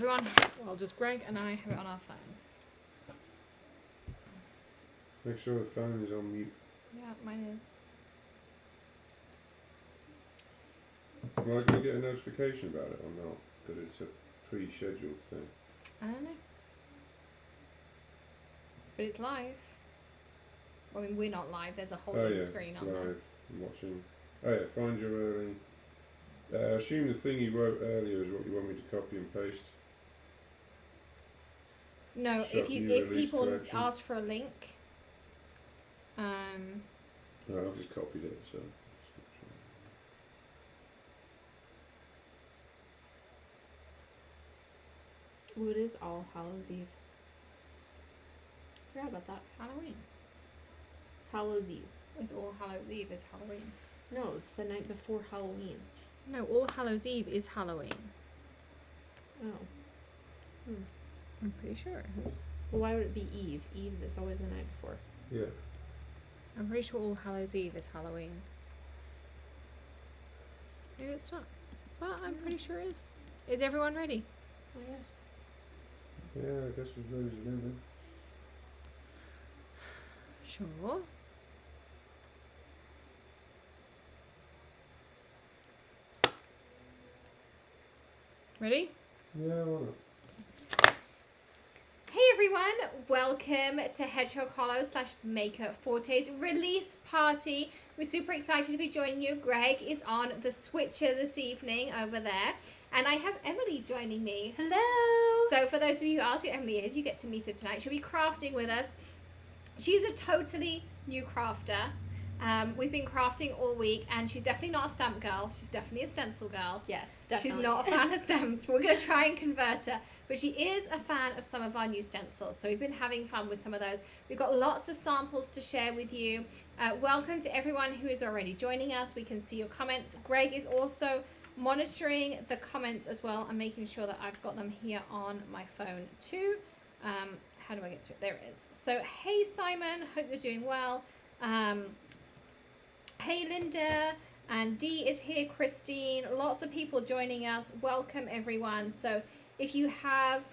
everyone, well, just Greg and I have it on our phones. Make sure the phone is on mute. Yeah, mine is. Am I going to get a notification about it or not? Because it's a pre-scheduled thing. I don't know. But it's live. I mean, we're not live. There's a whole other screen it's on live. there. I'm watching. Oh yeah, find your early. Assume the thing you wrote earlier is what you want me to copy and paste. No, if people collection. ask for a link, No, I've just copied it, so. Ooh, it is All Hallows Eve. Forgot about that. Halloween. It's Hallows Eve. It's All Hallows Eve is Halloween. No, it's the night before Halloween. No, All Hallows Eve is Halloween. Oh. I'm pretty sure it is. Well, why would it be Eve? Eve is always the night before. Yeah. I'm pretty sure All Hallows Eve is Halloween. Maybe it's not. But I'm pretty sure it is. Is everyone ready? Oh, yes. Yeah, I guess we're ready to go then. Sure. Ready? Yeah, why not? Hey everyone, welcome to Hedgehog Hollow / Maker Forte's release party. We're super excited to be joining you. Greg is on the switcher this evening over there. And I have Emily joining me. Hello! So for those of you who ask who Emily is, you get to meet her tonight. She'll be crafting with us. She's a totally new crafter. We've been crafting all week, and she's definitely not a stamp girl. She's definitely a stencil girl. Yes, definitely. She's not a fan of stamps. We're going to try and convert her, but she is a fan of some of our new stencils. So we've been having fun with some of those. We've got lots of samples to share with you. Welcome to everyone who is already joining us. We can see your comments. Greg is also monitoring the comments as well and making sure that I've got them here on my phone too. How do I get to it? There it is. So hey Simon, hope you're doing well. Hey Linda, and Dee is here, Christine, lots of people joining us. Welcome everyone. So if you have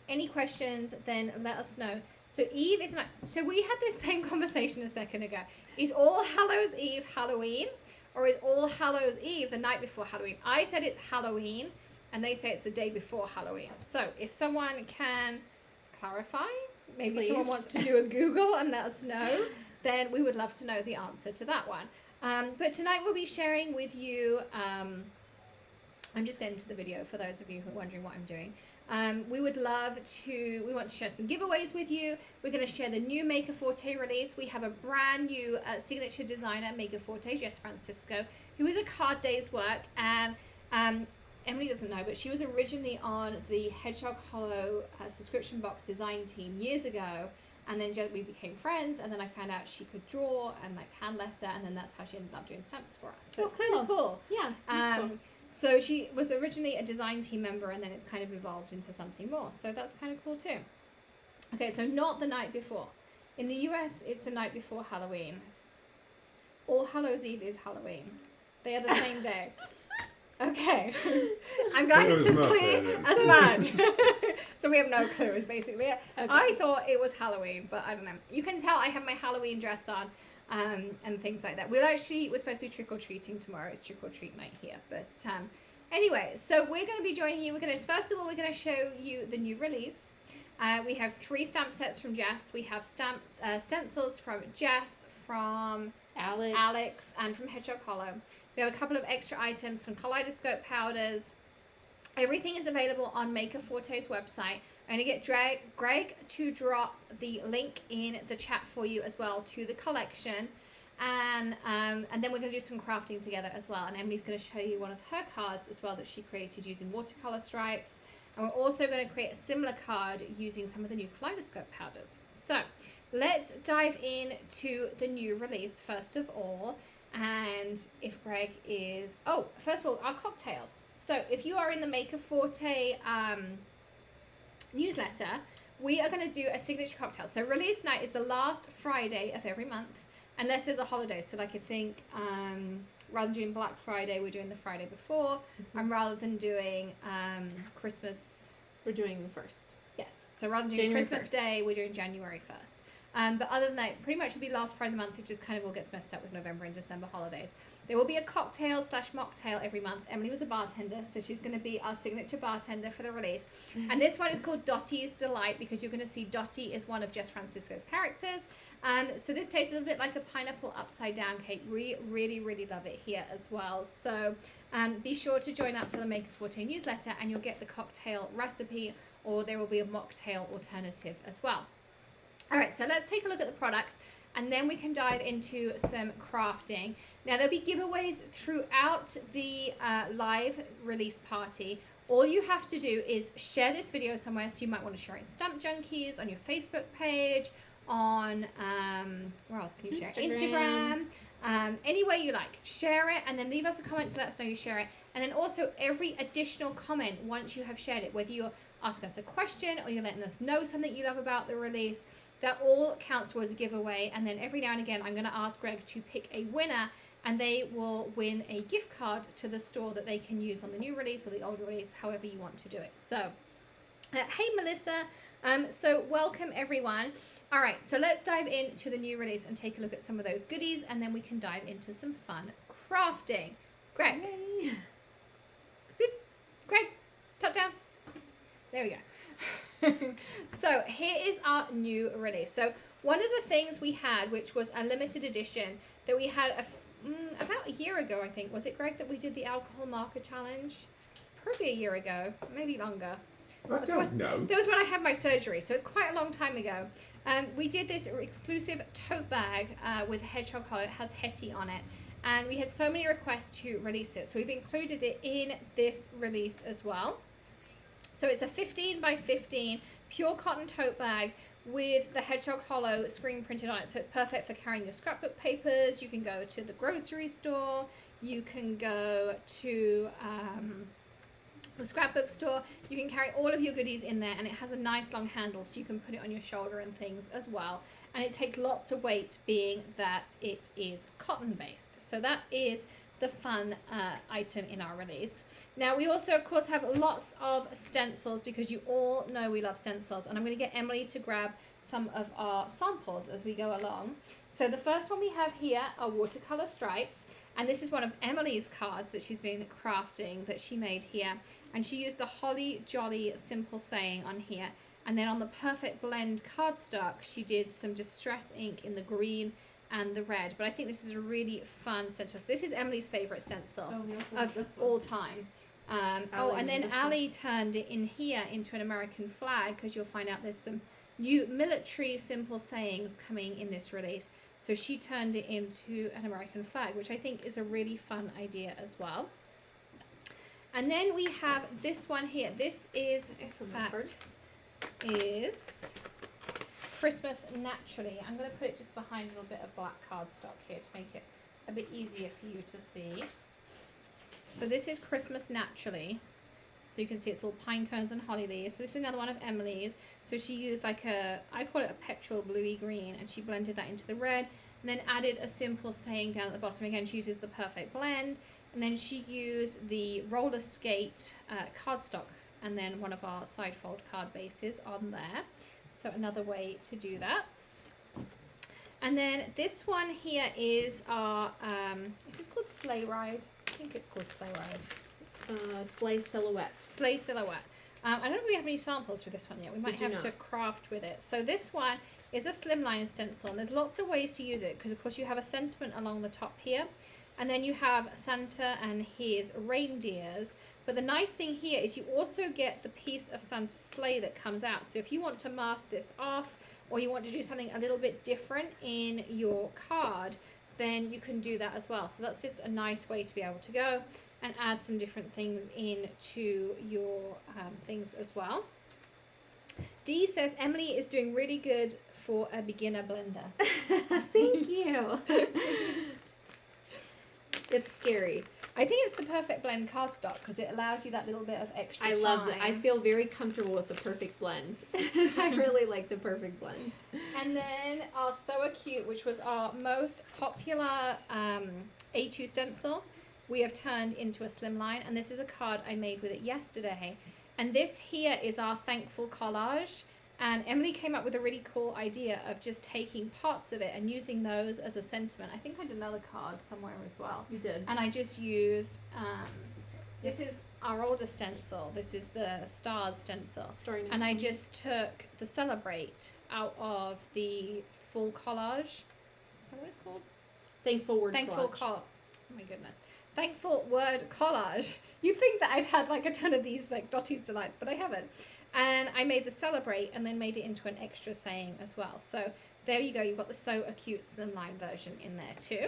any questions, then let us know. So Eve is not, so we had this same conversation a second ago. Is All Hallows Eve Halloween, or is All Hallows Eve the night before Halloween? I said it's Halloween, and they say it's the day before Halloween. So if someone can clarify, maybe Please. Someone wants to do a Google and let us know, then we would love to know the answer to that one. But tonight we'll be sharing with you, I'm just getting to the video for those of you who are wondering what I'm doing. We want to share some giveaways with you. We're going to share the new Maker Forte release. We have a brand new signature designer, Maker Forte, Jess Francisco, who is a card day's work. And Emily doesn't know, but she was originally on the Hedgehog Hollow subscription box design team years ago. And then we became friends, and then I found out she could draw and like hand letter, and then that's how she ended up doing stamps for us. So it's kind of cool. Yeah. Cool. So she was originally a design team member, and then it's kind of evolved into something more. So that's kind of cool too. Okay, so not the night before. In the US, it's the night before Halloween. All Hallows Eve is Halloween. They are the same day. Okay. I'm glad it's as clear as mud. So we have no clue is basically it. Okay. I thought it was Halloween, but I don't know. You can tell I have my Halloween dress on and things like that. We're supposed to be trick-or-treating tomorrow. It's trick-or-treat night here. But anyway, so we're going to be joining you. First of all, we're going to show you the new release. We have 3 stamp sets from Jess. We have stencils from Jess, from Alex, and from Hedgehog Hollow. We have a couple of extra items from Kaleidoscope Powders. Everything is available on Maker Forte's website. I'm going to get Greg to drop the link in the chat for you as well to the collection. And then we're going to do some crafting together as well. And Emily's going to show you one of her cards as well that she created using watercolor stripes. And we're also going to create a similar card using some of the new Kaleidoscope Powders. So let's dive into the new release first of all. And if Greg is... Oh, first of all, our cocktails. So if you are in the Maker Forte newsletter, we are going to do a signature cocktail. So release night is the last Friday of every month, unless there's a holiday. So like I think rather than doing Black Friday, we're doing the Friday before. And rather than doing Christmas, We're doing the first. yes. So rather than doing January Christmas 1st. Day, we're doing January 1st. But other than that, pretty much it'll be last Friday of the month. It just kind of all gets messed up with November and December holidays. There will be a cocktail / mocktail every month. Emily was a bartender, so she's going to be our signature bartender for the release. And this one is called Dotty's Delight because you're going to see Dotty is one of Jess Francisco's characters. So this tastes a little bit like a pineapple upside down cake. We really, really love it here as well. So be sure to join up for the Maker Forte newsletter and you'll get the cocktail recipe, or there will be a mocktail alternative as well. All right, so let's take a look at the products and then we can dive into some crafting. Now, there'll be giveaways throughout the live release party. All you have to do is share this video somewhere. So you might want to share it in Stump Junkies, on your Facebook page, on, where else can you share it? Instagram. Any way you like. Share it and then leave us a comment to let us know you share it. And then also every additional comment once you have shared it, whether you're asking us a question or you're letting us know something you love about the release, that all counts towards a giveaway. And then every now and again, I'm going to ask Greg to pick a winner and they will win a gift card to the store that they can use on the new release or the old release, however you want to do it. So, hey, Melissa. So welcome, everyone. All right, so let's dive into the new release and take a look at some of those goodies, and then we can dive into some fun crafting. Greg. Yay. Greg, top down. There we go. So here is our new release. So one of the things we had, which was a limited edition that we had about a year ago, I think. Was it, Greg, that we did the alcohol marker challenge? Probably a year ago, maybe longer. I don't know. That was when I had my surgery, so it's quite a long time ago. We did this exclusive tote bag with Hedgehog collar. It has Hetty on it. And we had so many requests to release it. So we've included it in this release as well. So it's a 15 by 15 pure cotton tote bag with the Hedgehog Hollow screen printed on it. So it's perfect for carrying your scrapbook papers. You can go to the grocery store. You can go to the scrapbook store. You can carry all of your goodies in there, and it has a nice long handle so you can put it on your shoulder and things as well. And it takes lots of weight, being that it is cotton based. So that is the fun item in our release. Now we also of course have lots of stencils because you all know we love stencils, and I'm going to get Emily to grab some of our samples as we go along. So the first one we have here are watercolor stripes, and this is one of Emily's cards that she's been crafting that she made here, and she used the Holly Jolly Simple Saying on here, and then on the Perfect Blend cardstock she did some distress ink in the green and the red. But I think this is a really fun stencil. This is Emily's favorite stencil of all time. And then Ali turned it in here into an American flag, because you'll find out there's some new military simple sayings coming in this release. So she turned it into an American flag, which I think is a really fun idea as well. And then we have this one here. This is, in fact, is Christmas Naturally. I'm going to put it just behind a little bit of black cardstock here to make it a bit easier for you to see. So this is Christmas Naturally. So you can see it's little pine cones and holly leaves. So this is another one of Emily's. So she used like a, I call it a petrol bluey green, and she blended that into the red, and then added a simple saying down at the bottom. Again, she uses the Perfect Blend, and then she used the roller skate cardstock, and then one of our side fold card bases on there. So another way to do that. And then this one here is our, is this called Sleigh Ride? I think it's called Sleigh Ride. Sleigh Silhouette. Sleigh Silhouette. I don't know if we have any samples for this one yet. We might have to craft with it. So this one is a slimline stencil, and there's lots of ways to use it, because of course you have a sentiment along the top here, and then you have Santa and his reindeers. But the nice thing here is you also get the piece of Santa's sleigh that comes out. So if you want to mask this off, or you want to do something a little bit different in your card, then you can do that as well. So that's just a nice way to be able to go and add some different things into your things as well. Dee says Emily is doing really good for a beginner blender. Thank you. It's scary. I think it's the Perfect Blend cardstock, because it allows you that little bit of extra time. I love it. I feel very comfortable with the Perfect Blend. I really like the Perfect Blend. And then our So Cute, which was our most popular A2 stencil, we have turned into a slimline, and this is a card I made with it yesterday. And this here is our thankful collage. And Emily came up with a really cool idea of just taking parts of it and using those as a sentiment. I think I did another card somewhere as well. You did. And I just used, this is our older stencil. This is the stars stencil. And I just took the celebrate out of the full collage. Is that what it's called? Thankful word Thankful collage. Oh my goodness. Thankful word collage. You'd think that I'd had like a ton of these like Dotty Delights, but I haven't. And I made the celebrate and then made it into an extra saying as well. So there you go. You've got the So Acute Slimline version in there too.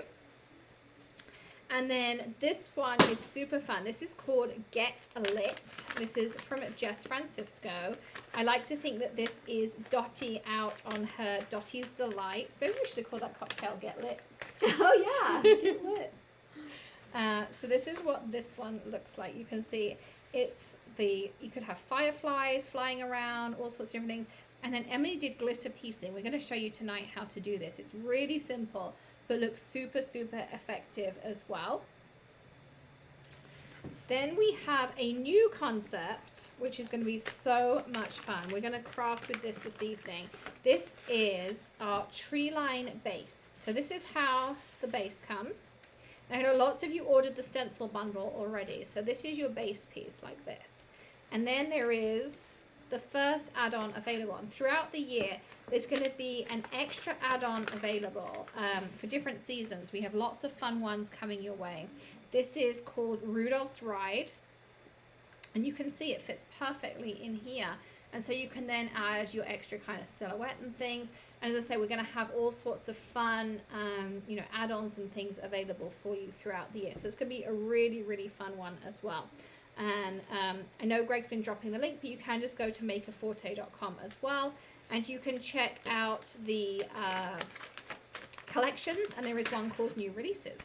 And then this one is super fun. This is called Get Lit. This is from Jess Francisco. I like to think that this is Dotty out on her Dotty's Delight. Maybe we should have called that cocktail Get Lit. Oh yeah, get lit. So this is what this one looks like. You can see it's you could have fireflies flying around, all sorts of different things. And then Emily did glitter piecing. We're going to show you tonight how to do this. It's really simple, but looks super, super effective as well. Then we have a new concept, which is going to be so much fun. We're going to craft with this evening. This is our tree line base. So this is how the base comes. I know lots of you ordered the stencil bundle already. So this is your base piece like this. And then there is the first add-on available. And throughout the year, there's going to be an extra add-on available for different seasons. We have lots of fun ones coming your way. This is called Rudolph's Ride. And you can see it fits perfectly in here. And so you can then add your extra kind of silhouette and things. And as I say, we're going to have all sorts of fun, add-ons and things available for you throughout the year. So it's going to be a really, really fun one as well. And I know Greg's been dropping the link, but you can just go to makerforte.com as well. And you can check out the collections. And there is one called New Releases.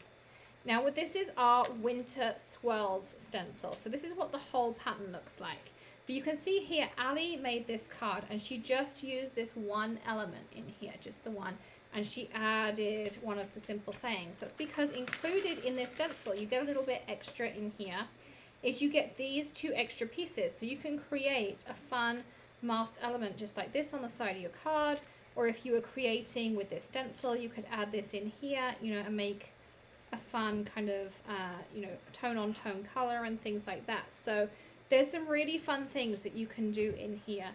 Now, this is our Winter Swirls stencil. So this is what the whole pattern looks like. But you can see here, Ali made this card and she just used this one element in here, just the one. And she added one of the simple sayings. So it's because included in this stencil, you get a little bit extra in here, is you get these two extra pieces. So you can create a fun masked element just like this on the side of your card. Or if you were creating with this stencil, you could add this in here, and make a fun kind of, tone on tone color and things like that. So there's some really fun things that you can do in here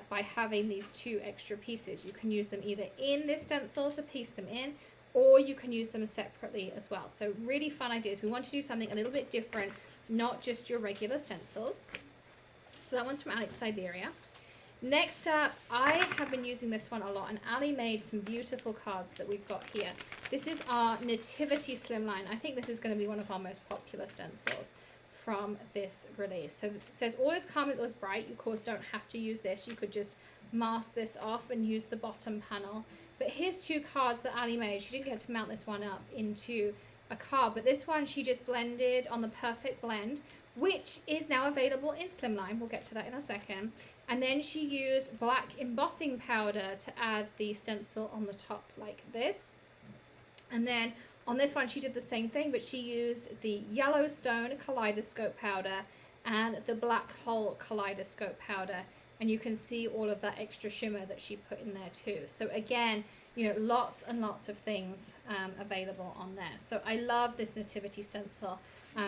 by having these two extra pieces. You can use them either in this stencil to piece them in, or you can use them separately as well. So really fun ideas. We want to do something a little bit different, not just your regular stencils. So that one's from Alex Siberia. Next up, I have been using this one a lot, and Ali made some beautiful cards that we've got here. This is our Nativity Slimline. I think this is going to be one of our most popular stencils from this release. So it says, all is calm, it was bright. You, of course, don't have to use this. You could just mask this off and use the bottom panel. But here's two cards that Ali made. She didn't get to mount this one up into a card, but this one she just blended on the Perfect Blend, which is now available in Slimline. We'll get to that in a second. And then she used black embossing powder to add the stencil on the top like this. And then on this one, she did the same thing, but she used the Yellowstone Kaleidoscope Powder and the Black Hole Kaleidoscope Powder. And you can see all of that extra shimmer that she put in there too. So again, lots and lots of things available on there. So I love this Nativity stencil.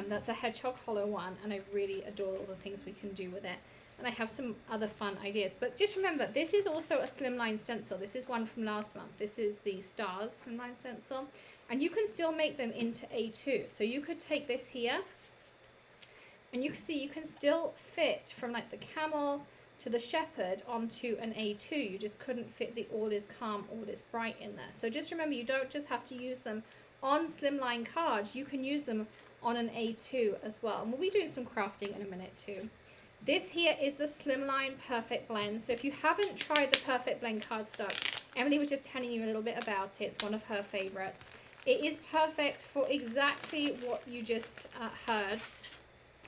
That's a Hedgehog hollow one, and I really adore all the things we can do with it. And I have some other fun ideas. But just remember, this is also a slimline stencil. This is one from last month. This is the Stars slimline stencil. And you can still make them into A2. So you could take this here, and you can see you can still fit from like the camel to the shepherd onto an A2. You just couldn't fit the All is Calm, All is Bright in there. So just remember, you don't just have to use them on slimline cards. You can use them on an A2 as well. And we'll be doing some crafting in a minute too. This here is the Slimline Perfect Blend. So if you haven't tried the Perfect Blend cardstock, Emily was just telling you a little bit about it. It's one of her favorites. It is perfect for exactly what you just heard,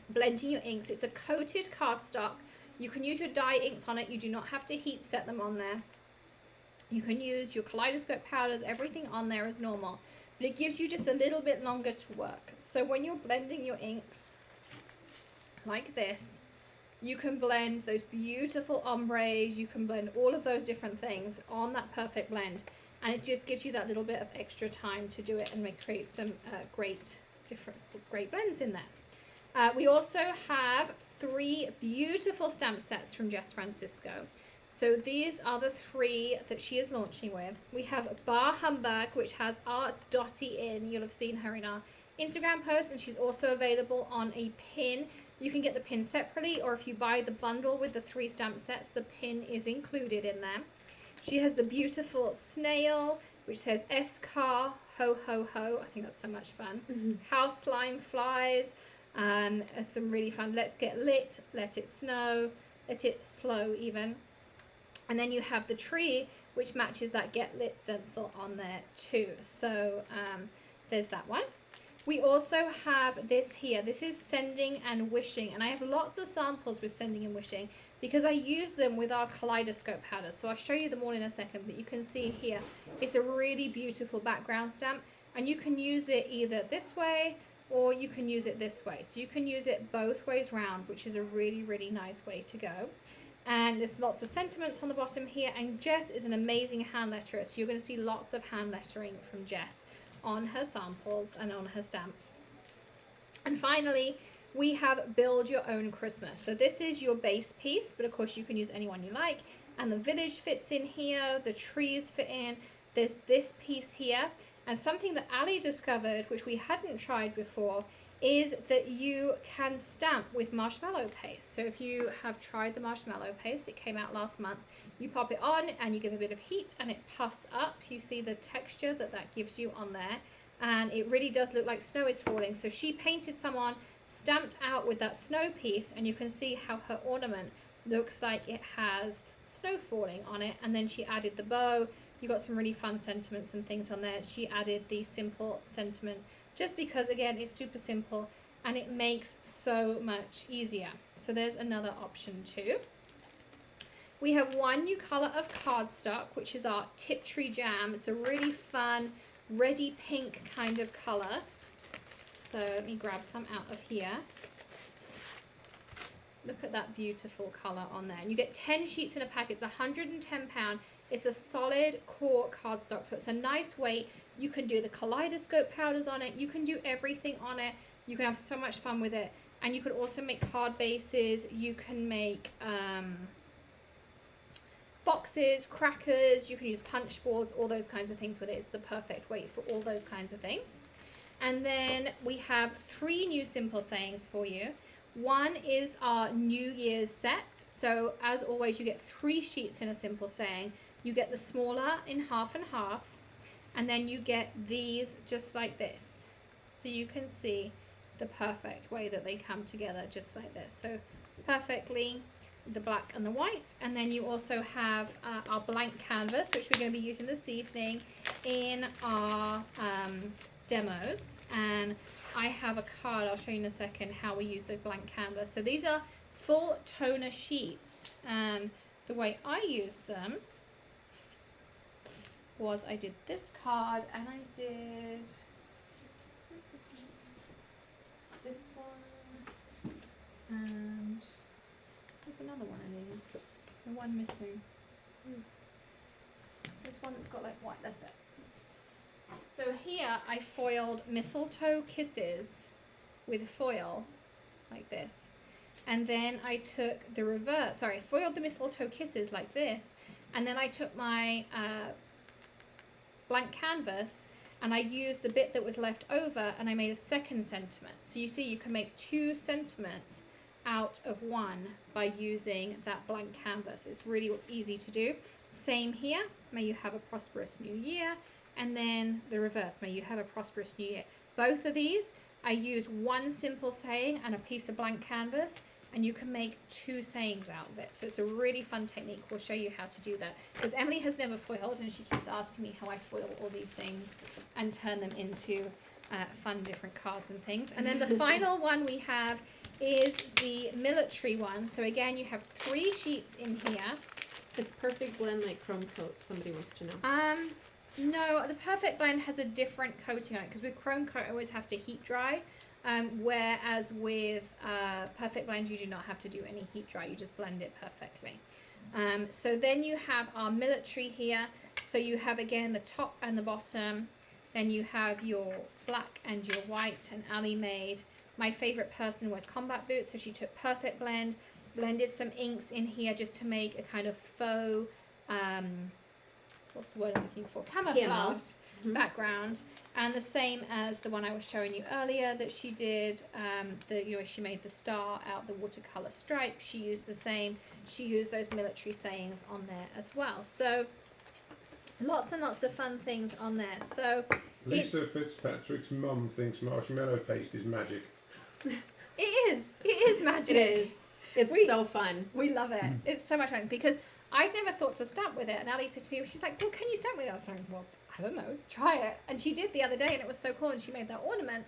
blending your inks. It's a coated cardstock. You can use your dye inks on it. You do not have to heat set them on there. You can use your Kaleidoscope powders, everything on there is normal. but it gives you just a little bit longer to work. So when you're blending your inks like this, you can blend those beautiful ombres, you can blend all of those different things on that perfect blend, and it just gives you that little bit of extra time to do it and create some great blends in there. We also have 3 beautiful stamp sets from Jess Francisco. So these are the 3 that she is launching with. We have Bar Humbug, which has our Dotty in. You'll have seen her in our Instagram post, and she's also available on a pin. You can get the pin separately, or if you buy the bundle with the 3 stamp sets, the pin is included in there. She has the beautiful snail, which says Escar, ho ho ho. I think that's so much fun. House slime flies, and some really fun Let's Get Lit, Let It Snow, Let It Slow even. And then you have the tree, which matches that Get Lit stencil on there too. So there's that one. We also have this here. This is Sending and Wishing, and I have lots of samples with Sending and Wishing because I use them with our Kaleidoscope Powders. So I'll show you them all in a second, but you can see here, it's a really beautiful background stamp, and you can use it either this way or you can use it this way. So you can use it both ways round, which is a really, really nice way to go. And there's lots of sentiments on the bottom here, and Jess is an amazing hand letterer, so you're going to see lots of hand lettering from Jess on her samples and on her stamps. And finally, we have Build Your Own Christmas. So this is your base piece, but of course you can use any one you like. And the village fits in here, the trees fit in, there's this piece here. And something that Ali discovered, which we hadn't tried before, is that you can stamp with marshmallow paste. So if you have tried the marshmallow paste, it came out last month, you pop it on and you give a bit of heat and it puffs up. You see the texture that gives you on there, and it really does look like snow is falling. So she painted some on, stamped out with that snow piece, and you can see how her ornament looks like it has snow falling on it. And then she added the bow. You got some really fun sentiments and things on there. She added the simple sentiment just because, again, it's super simple and it makes so much easier. So there's another option too. We have one new color of cardstock, which is our Tiptree Jam. It's a really fun reddy pink kind of color. So let me grab some out of here. Look at that beautiful color on there. And you get 10 sheets in a pack. It's £110. It's a solid core cardstock, so it's a nice weight. You can do the Kaleidoscope powders on it. You can do everything on it. You can have so much fun with it. And you can also make card bases. You can make boxes, crackers. You can use punch boards, all those kinds of things with it. It's the perfect weight for all those kinds of things. And then we have 3 new simple sayings for you. One is our New Year's set. So as always, you get 3 sheets in a simple saying. You get the smaller in half and half, and then you get these just like this. So you can see the perfect way that they come together just like this. So perfectly, the black and the white. And then you also have our blank canvas, which we're going to be using this evening in our demos. And I have a card, I'll show you in a second how we use the blank canvas. So these are full toner sheets, and the way I used them was I did this card and I did this one, and there's another one of these, the one missing. This one that's got like white, that's it. So here I foiled Mistletoe Kisses with foil like this, and then I took the reverse, sorry, foiled the Mistletoe Kisses like this, and then I took my blank canvas and I used the bit that was left over and I made a second sentiment. So you see you can make 2 sentiments out of one by using that blank canvas. It's really easy to do. Same here, may you have a prosperous new year, and then the reverse, may you have a prosperous new year. Both of these, I use 1 simple saying and a piece of blank canvas, and you can make 2 sayings out of it. So it's a really fun technique. We'll show you how to do that, because Emily has never foiled and she keeps asking me how I foil all these things and turn them into fun different cards and things. And then the final one we have is the military one. So again, you have 3 sheets in here. It's perfect blend like chrome coat, somebody wants to know. No, the Perfect Blend has a different coating on it because with Chrome Coat I always have to heat dry, whereas with Perfect Blend you do not have to do any heat dry, you just blend it perfectly. So then you have our military here. So you have again the top and the bottom. Then you have your black and your white, and Ali made, my favorite person was Combat Boots, so she took Perfect Blend, blended some inks in here just to make a kind of faux, what's the word I'm looking for? Camouflage background. And the same as the one I was showing you earlier that she did, she made the star out the watercolor stripe. She used the same. She used those military sayings on there as well. So lots and lots of fun things on there. So Lisa Fitzpatrick's mum thinks Marshmallow Paste is magic. It is magic. It is. It's so fun. We love it. It's so much fun because I'd never thought to stamp with it. And Ali said to me, she's like, well, can you stamp with it? I was like, well, I don't know, try it. And she did the other day and it was so cool and she made that ornament.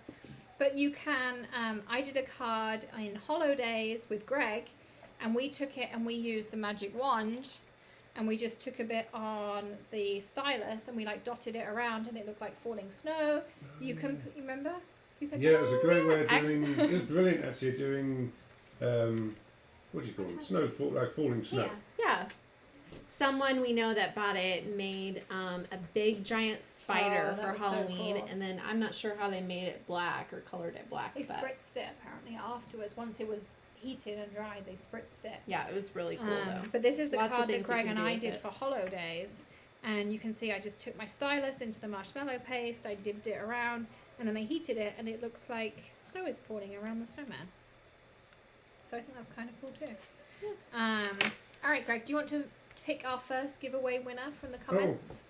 But you can, I did a card in Holidays with Greg and we took it and we used the magic wand and we just took a bit on the stylus and we like dotted it around and it looked like falling snow. You can, you remember? He's like, yeah, it was a great way of doing, it was brilliant actually doing, what do you call them? Snow, like falling snow. Yeah. Someone we know that bought it made a big giant spider for Halloween, so cool. And then I'm not sure how they made it black or colored it black. They spritzed it apparently afterwards. Once it was heated and dried, they spritzed it. Yeah, it was really cool though. But this is the card that Greg and I did for Holidays. And you can see I just took my stylus into the marshmallow paste, I dipped it around, and then I heated it, and it looks like snow is falling around the snowman. So I think that's kind of cool too. Yeah. All right, Greg, do you want to pick our first giveaway winner from the comments?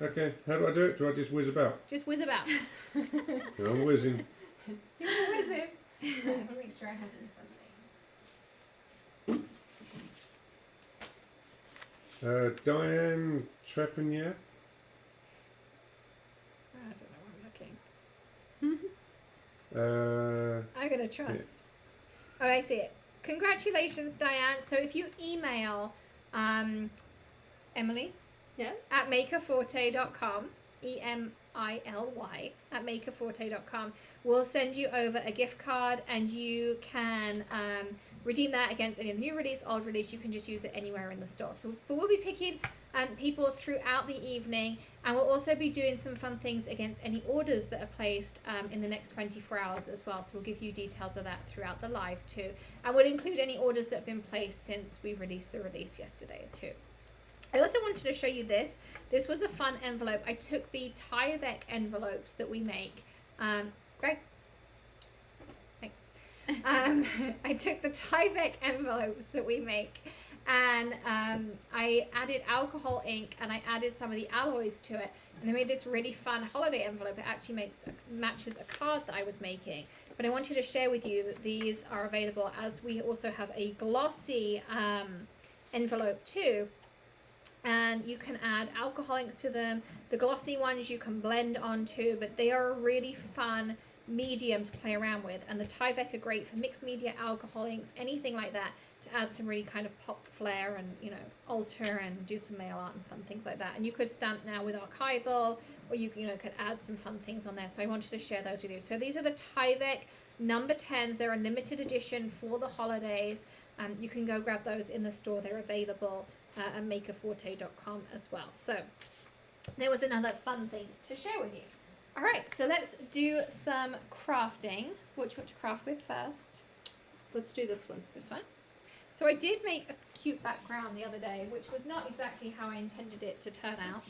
Oh. Okay, how do I do it? Do I just whiz about? Just whiz about. I'm whizzing. You're whizzing. I'm going to make sure I have some fun things. Diane Trepanier. I don't know where I'm looking. I'm going to trust. Yeah. Oh, I see it. Congratulations, Diane. So if you email Emily at makerforte.com, EMILY at makerforte.com, we'll send you over a gift card and you can redeem that against any of the new release, old release. You can just use it anywhere in the store. So, but we'll be picking people throughout the evening, and we'll also be doing some fun things against any orders that are placed in the next 24 hours as well. So we'll give you details of that throughout the live too, and we'll include any orders that have been placed since we released the release yesterday too. I also wanted to show you this. This was a fun envelope. I took the Tyvek envelopes that we make. Greg? Thanks. I took the Tyvek envelopes that we make, and I added alcohol ink and I added some of the alloys to it, and I made this really fun holiday envelope. It actually matches a card that I was making, but I wanted to share with you that these are available, as we also have a glossy envelope too, and you can add alcohol inks to them. The glossy ones you can blend onto, but they are a really fun medium to play around with, and the Tyvek are great for mixed media, alcohol inks, anything like that, to add some really kind of pop flair and, you know, alter and do some mail art and fun things like that. And you could stamp now with archival, or you know, could add some fun things on there. So I wanted to share those with you. So these are the Tyvek number 10s. They're a limited edition for the holidays. You can go grab those in the store. They're available at makerforte.com as well. So there was another fun thing to share with you. All right, so let's do some crafting. What do you want to craft with first? Let's do this one. This one? So I did make a cute background the other day, which was not exactly how I intended it to turn out,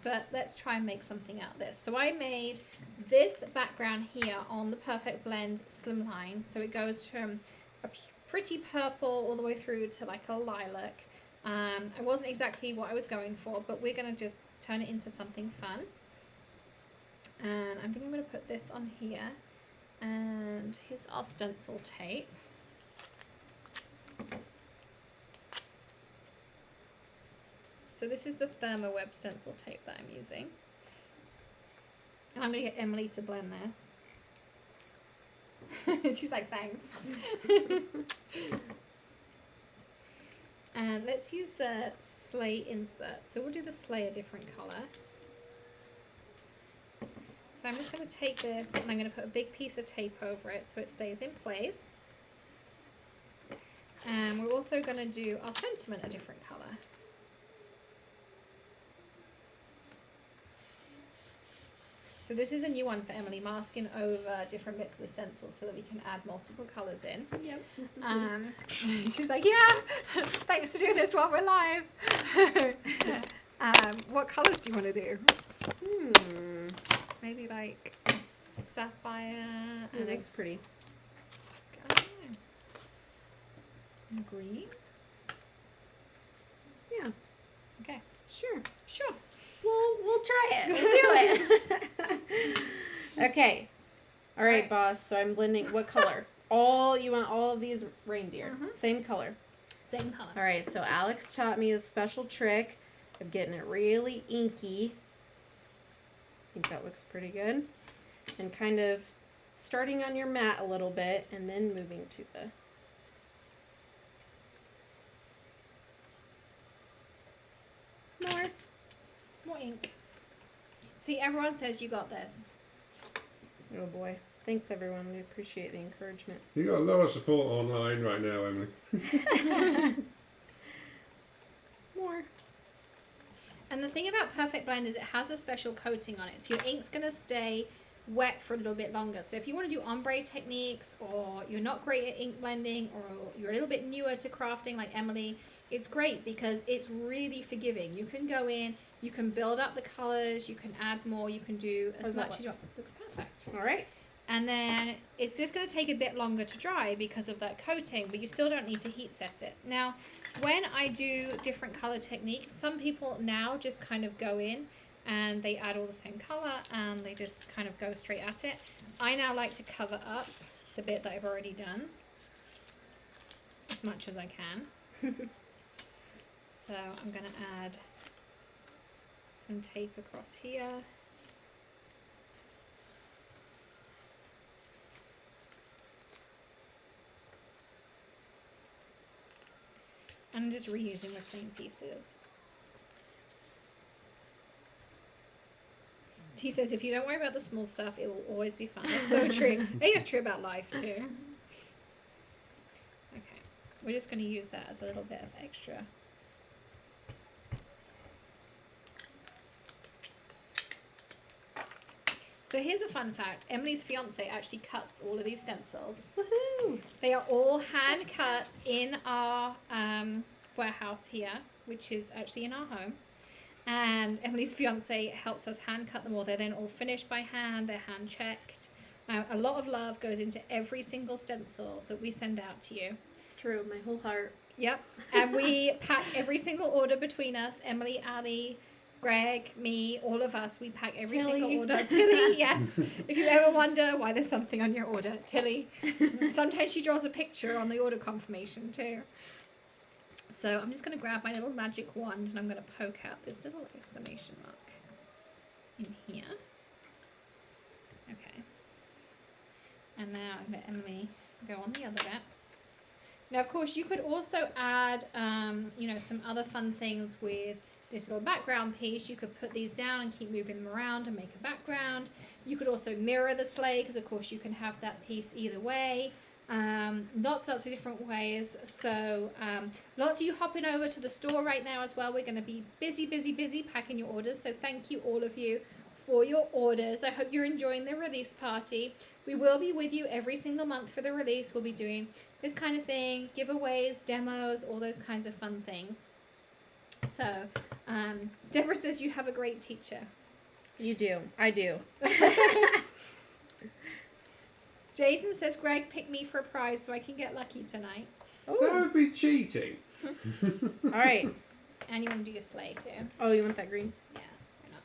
but let's try and make something out of this. So I made this background here on the Perfect Blend Slimline. So it goes from a pretty purple all the way through to like a lilac. It wasn't exactly what I was going for, but we're going to just turn it into something fun. And I think I'm going to put this on here. And here's our stencil tape. So this is the Thermoweb stencil tape that I'm using. And I'm going to get Emily to blend this. She's like, thanks. And let's use the sleigh insert. So we'll do the sleigh a different color. So I'm just going to take this and I'm going to put a big piece of tape over it so it stays in place. And we're also going to do our sentiment a different colour. So this is a new one for Emily, masking over different bits of the stencil so that we can add multiple colours in. Yep. This is She's like, yeah, thanks for doing this while we're live. What colours do you want to do? Maybe like a sapphire. That looks pretty. I don't know. Green? Yeah. Okay. Sure. Sure. We'll try it. We'll do it. Okay. All right, boss. So I'm blending. What color? You want all of these reindeer. Same color. Same color. All right. So Alex taught me a special trick of getting it really inky. I think that looks pretty good. And kind of starting on your mat a little bit and then moving to the... More ink. See, everyone says you got this. Oh boy. Thanks everyone. We appreciate the encouragement. You got a lot of support online right now, Emily. More. And the thing about Perfect Blend is it has a special coating on it. So your ink's going to stay wet for a little bit longer. So if you want to do ombre techniques, or you're not great at ink blending, or you're a little bit newer to crafting like Emily, it's great because it's really forgiving. You can go in, you can build up the colors, you can add more, you can do as much as you want. It looks perfect. All right. And then it's just going to take a bit longer to dry because of that coating, but you still don't need to heat set it. Now, when I do different color techniques, some people now just kind of go in and they add all the same color and they just kind of go straight at it. I now like to cover up the bit that I've already done as much as I can. So I'm going to add some tape across here. I'm just reusing the same pieces. He says, if you don't worry about the small stuff, it will always be fun. That's so true. I think it's true about life too. Okay, we're just going to use that as a little bit of extra. So here's a fun fact. Emily's fiance actually cuts all of these stencils. Woohoo! They are all hand cut in our warehouse here, which is actually in our home. And Emily's fiance helps us hand cut them all. They're then all finished by hand. They're hand checked. A lot of love goes into every single stencil that we send out to you. It's true. My whole heart. Yep. And we pack every single order between us. Emily, Ali, Greg, me, all of us. We pack every single order. Tilly, yes. If you ever wonder why there's something on your order, Tilly. Sometimes she draws a picture on the order confirmation too. So I'm just going to grab my little magic wand and I'm going to poke out this little exclamation mark in here. Okay. And now I let Emily go on the other bit. Now, of course, you could also add, some other fun things with this little background piece. You could put these down and keep moving them around and make a background. You could also mirror the sleigh because, of course, you can have that piece either way. Lots of different ways. So lots of you hopping over to the store right now as well. We're going to be busy packing your orders. So thank you all of you for your orders. I hope you're enjoying the release party. We will be with you every single month for the release. We'll be doing this kind of thing, giveaways, demos, all those kinds of fun things. So Deborah says you have a great teacher. You do. I do. Jason says, Greg, pick me for a prize so I can get lucky tonight. That would be cheating. All right. And you want to do your sleigh too. Oh, you want that green? Yeah, why not?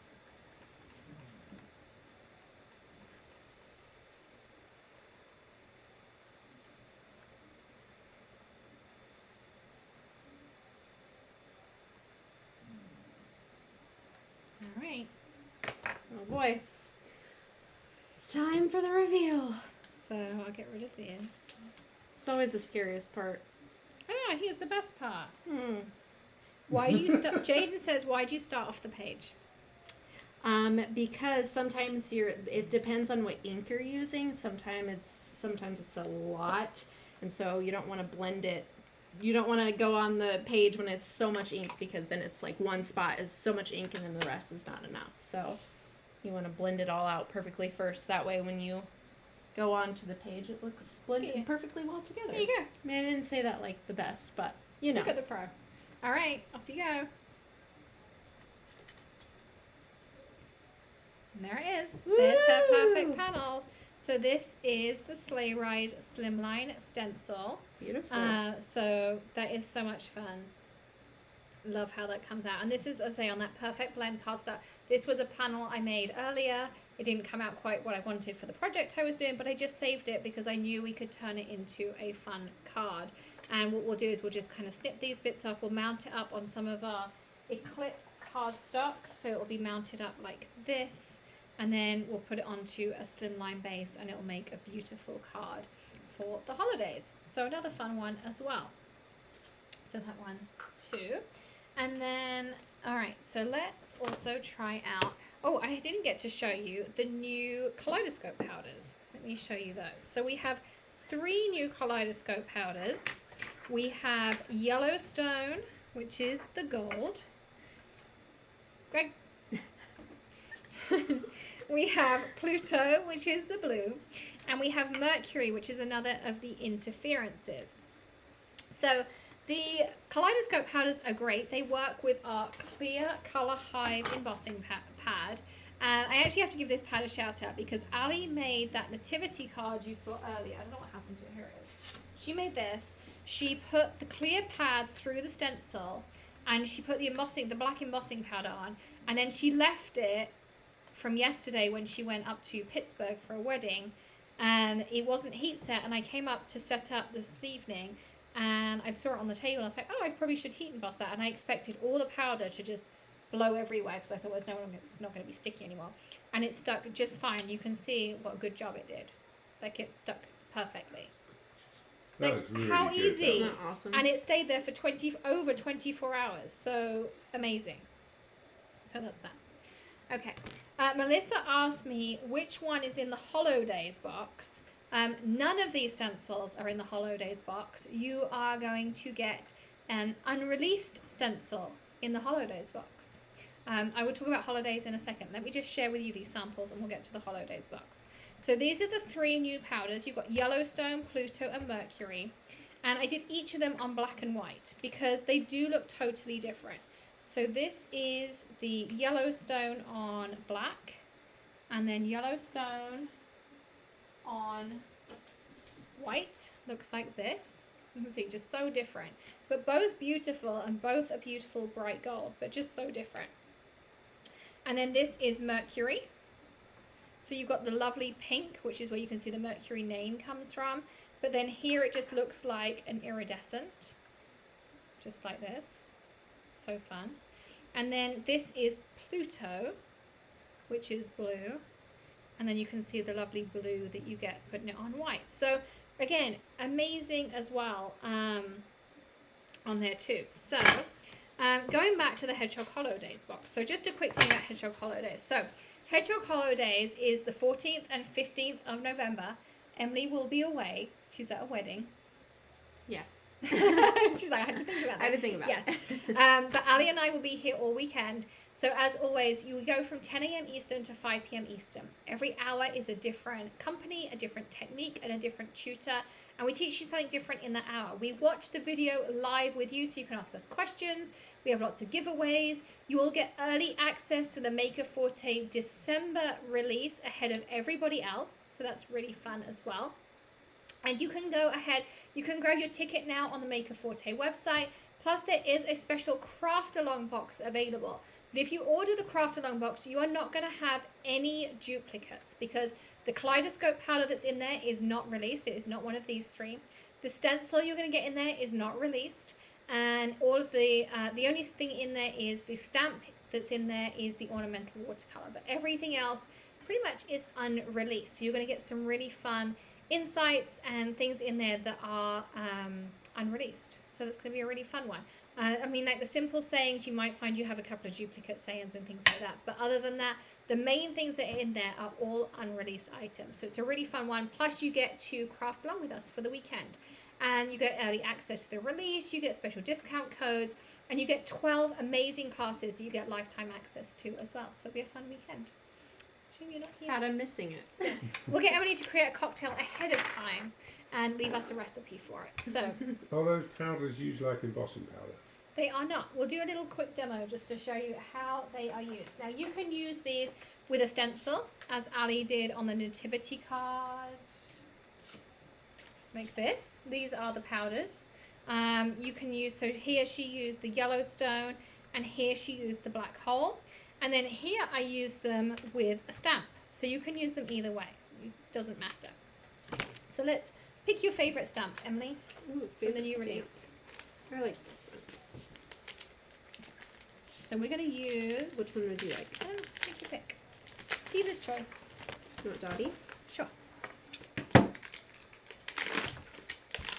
All right. Oh boy. It's time for the reveal. So I'll get rid of this. It's always the scariest part. Ah, here's the best part. Why do you start? Jaden says, why do you start off the page? Because sometimes it depends on what ink you're using. Sometimes it's a lot, and so you don't want to blend it. You don't want to go on the page when it's so much ink, because then it's like one spot is so much ink and then the rest is not enough. So you want to blend it all out perfectly first. That way when you go on to the page, it looks blended perfectly well together. There you go. I mean, I didn't say that like the best, but you know. Look at the pro. All right, off you go. And there it is. Woo! There's her perfect panel. So this is the Sleigh Ride Slimline Stencil. Beautiful. So that is so much fun. Love how that comes out. And this is, as I say, on that perfect blend cardstock. This was a panel I made earlier. It didn't come out quite what I wanted for the project I was doing, but I just saved it because I knew we could turn it into a fun card. And what we'll do is we'll just kind of snip these bits off. We'll mount it up on some of our Eclipse cardstock. So it will be mounted up like this. And then we'll put it onto a slimline base and it will make a beautiful card for the holidays. So another fun one as well. So that one too. And then, all right, so let's also try out, oh, I didn't get to show you the new Kaleidoscope Powders. Let me show you those. So we have 3 new Kaleidoscope Powders. We have Yellowstone, which is the gold. Greg. We have Pluto, which is the blue, and we have Mercury, which is another of the interferences. So the Kaleidoscope powders are great. They work with our clear Color Hive embossing pad. And I actually have to give this pad a shout out because Ali made that nativity card you saw earlier. I don't know what happened to it. Here it is. She made this. She put the clear pad through the stencil and she put the black embossing powder on, and then she left it from yesterday when she went up to Pittsburgh for a wedding, and it wasn't heat set, and I came up to set up this evening and I saw it on the table and I was like, oh, I probably should heat emboss that, and I expected all the powder to just blow everywhere because I thought it's not going to be sticky anymore, and it stuck just fine. You can see what a good job it did. Like, it stuck perfectly. That Like, looks really how good. easy. Isn't that awesome? And it stayed there for over 24 hours. So amazing. So that's that. Okay. Melissa asked me which one is in the Holidays box. None of these stencils are in the Holidays box. You are going to get an unreleased stencil in the Holidays box. I will talk about Holidays in a second. Let me just share with you these samples and we'll get to the Holidays box. So these are the 3 new powders. You've got Yellowstone, Pluto, and Mercury. And I did each of them on black and white because they do look totally different. So this is the Yellowstone on black, and then Yellowstone on white. Looks like this. You can see, just so different. But both beautiful, and both a beautiful bright gold, but just so different. And then this is Mercury. So you've got the lovely pink, which is where you can see the Mercury name comes from. But then here it just looks like an iridescent. Just like this. So fun. And then this is Pluto, which is blue. And then you can see the lovely blue that you get putting it on white. So again, amazing as well on there too. So going back to the Hedgehog Holidays box. So just a quick thing about Hedgehog Holidays. So Hedgehog Holidays is the 14th and 15th of November. Emily will be away. She's at a wedding. Yes. She's like, I had to think about that. I had to think about it. Yes. But Ali and I will be here all weekend. So as always, you go from 10 a.m. Eastern to 5 p.m. Eastern. Every hour is a different company, a different technique, and a different tutor. And we teach you something different in the hour. We watch the video live with you so you can ask us questions. We have lots of giveaways. You will get early access to the Maker Forte December release ahead of everybody else. So that's really fun as well. And you can go ahead, you can grab your ticket now on the Maker Forte website. Plus there is a special craft along box available. But if you order the craft along box, you are not going to have any duplicates because the Kaleidoscope powder that's in there is not released. It is not one of these 3. The stencil you're going to get in there is not released. And all of the only thing in there is the stamp that's in there is the ornamental watercolor. But everything else pretty much is unreleased. So you're going to get some really fun insights and things in there that are unreleased. So that's going to be a really fun one. I mean, like the simple sayings, you might find you have a couple of duplicate sayings and things like that. But other than that, the main things that are in there are all unreleased items. So it's a really fun one. Plus, you get to craft along with us for the weekend. And you get early access to the release, you get special discount codes, and you get 12 amazing classes you get lifetime access to as well. So it'll be a fun weekend. Shame you're not here. Sad I'm missing it. We'll get Emily to create a cocktail ahead of time and leave us a recipe for it. So Are those powders used like embossing powder? they are not. We'll do a little quick demo just to show you how they are used. Now you can use these with a stencil, as Ali did on the nativity card. Like this. These are the powders. You can use, so here she used the Yellowstone, and here she used the black hole. And then here I use them with a stamp. So you can use them either way. It doesn't matter. So let's pick your favorite stamp, Emily, Ooh, from the new stamp. release. I like this one. So we're going to use... Which one would you like? Take your pick. Dealer's choice. You want Dotty? Sure.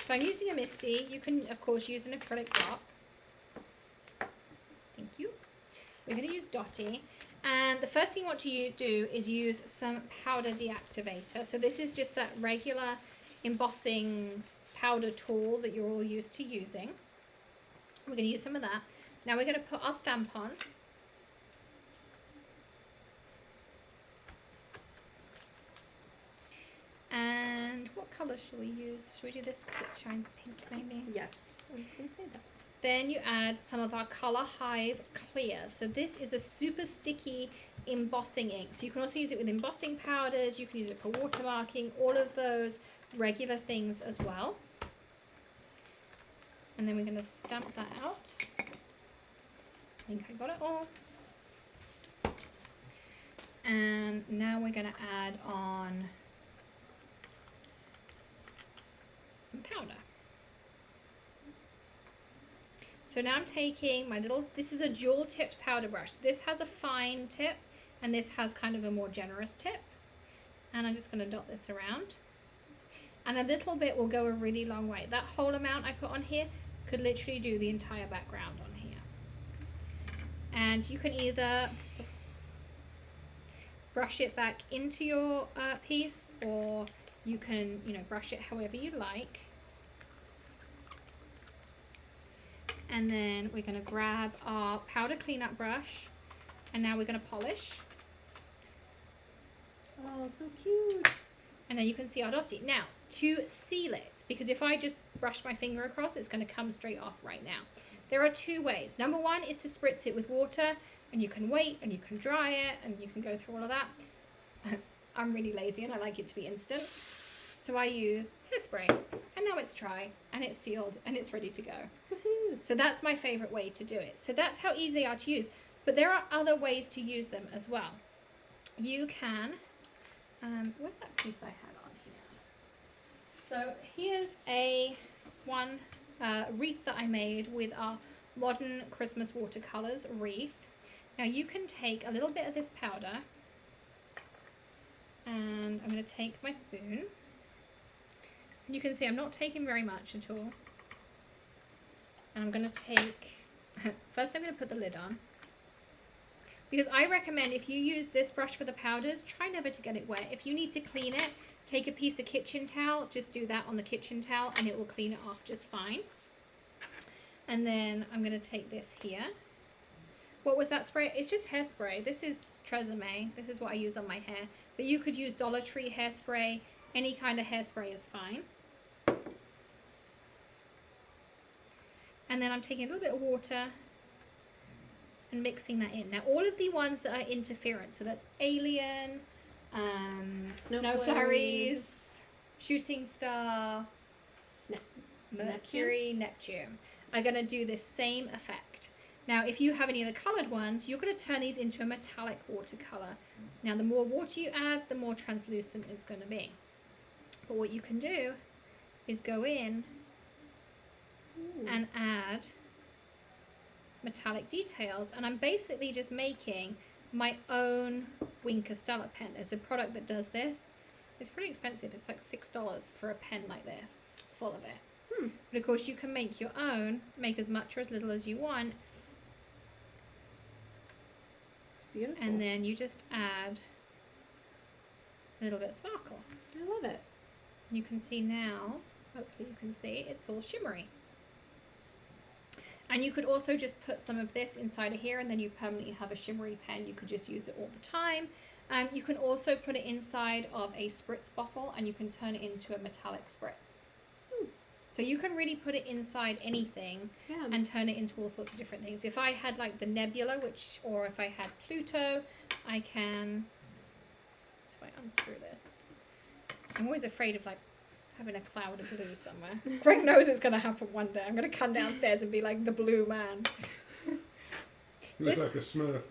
So I'm using a Misty. You can, of course, use an acrylic block. Thank you. We're going to use Dotty. And the first thing you want to do is use some powder deactivator. So this is just that regular embossing powder tool that you're all used to using. We're going to use some of that. Now we're going to put our stamp on. And what colour shall we use? Should we do this because it shines pink maybe? Yes. I was going to say that. Then you add some of our Colour Hive Clear. So this is a super sticky embossing ink. So you can also use it with embossing powders. You can use it for watermarking, all of those regular things as well. And then we're going to stamp that out. I think I got it all. And now we're going to add on some powder. So now I'm taking my little, this is a dual tipped powder brush. This has a fine tip and this has kind of a more generous tip. And I'm just going to dot this around. And a little bit will go a really long way. That whole amount I put on here could literally do the entire background on here. And you can either brush it back into your piece, or you can, brush it however you like. And then we're going to grab our powder cleanup brush, and now we're going to polish. Oh, so cute. And then you can see our Dotty. Now, to seal it, because if I just brush my finger across, it's going to come straight off right now. There are two ways. Number one is to spritz it with water, and you can wait, and you can dry it, and you can go through all of that. I'm really lazy, and I like it to be instant. So I use hairspray, and now it's dry, and it's sealed, and it's ready to go. So that's my favorite way to do it. So that's how easy they are to use. But there are other ways to use them as well. You can, where's that piece I had on here? So here's a wreath that I made with our modern Christmas watercolors wreath. Now you can take a little bit of this powder, and I'm going to take my spoon. And you can see I'm not taking very much at all. And I'm going to take, first I'm going to put the lid on. Because I recommend if you use this brush for the powders, try never to get it wet. If you need to clean it, take a piece of kitchen towel, just do that on the kitchen towel and it will clean it off just fine. And then I'm going to take this here. What was that spray? It's just hairspray. This is Tresemme. This is what I use on my hair. But you could use Dollar Tree hairspray. Any kind of hairspray is fine. And then I'm taking a little bit of water and mixing that in. Now, all of the ones that are interference, so that's Alien, Snow Flurries, Shooting Star, Mercury, Neptune, are going to do this same effect. Now, if you have any of the coloured ones, you're going to turn these into a metallic watercolour. Now, the more water you add, the more translucent it's going to be. But what you can do is go in and add metallic details, and I'm basically just making my own Wink of Stella pen. There's a product that does this. It's pretty expensive. It's like $6 for a pen like this, full of it. But of course you can make your own, make as much or as little as you want. It's beautiful. And then you just add a little bit of sparkle. I love it. You can see now, hopefully you can see, it's all shimmery. And you could also just put some of this inside of here and then you permanently have a shimmery pen. You could just use it all the time. You can also put it inside of a spritz bottle and you can turn it into a metallic spritz. So you can really put it inside anything and turn it into all sorts of different things. If I had like the nebula, or if I had Pluto, I can, so if I unscrew this. I'm always afraid of like having a cloud of blue somewhere. Greg knows it's going to happen one day. I'm going to come downstairs and be like the blue man. You look like a Smurf.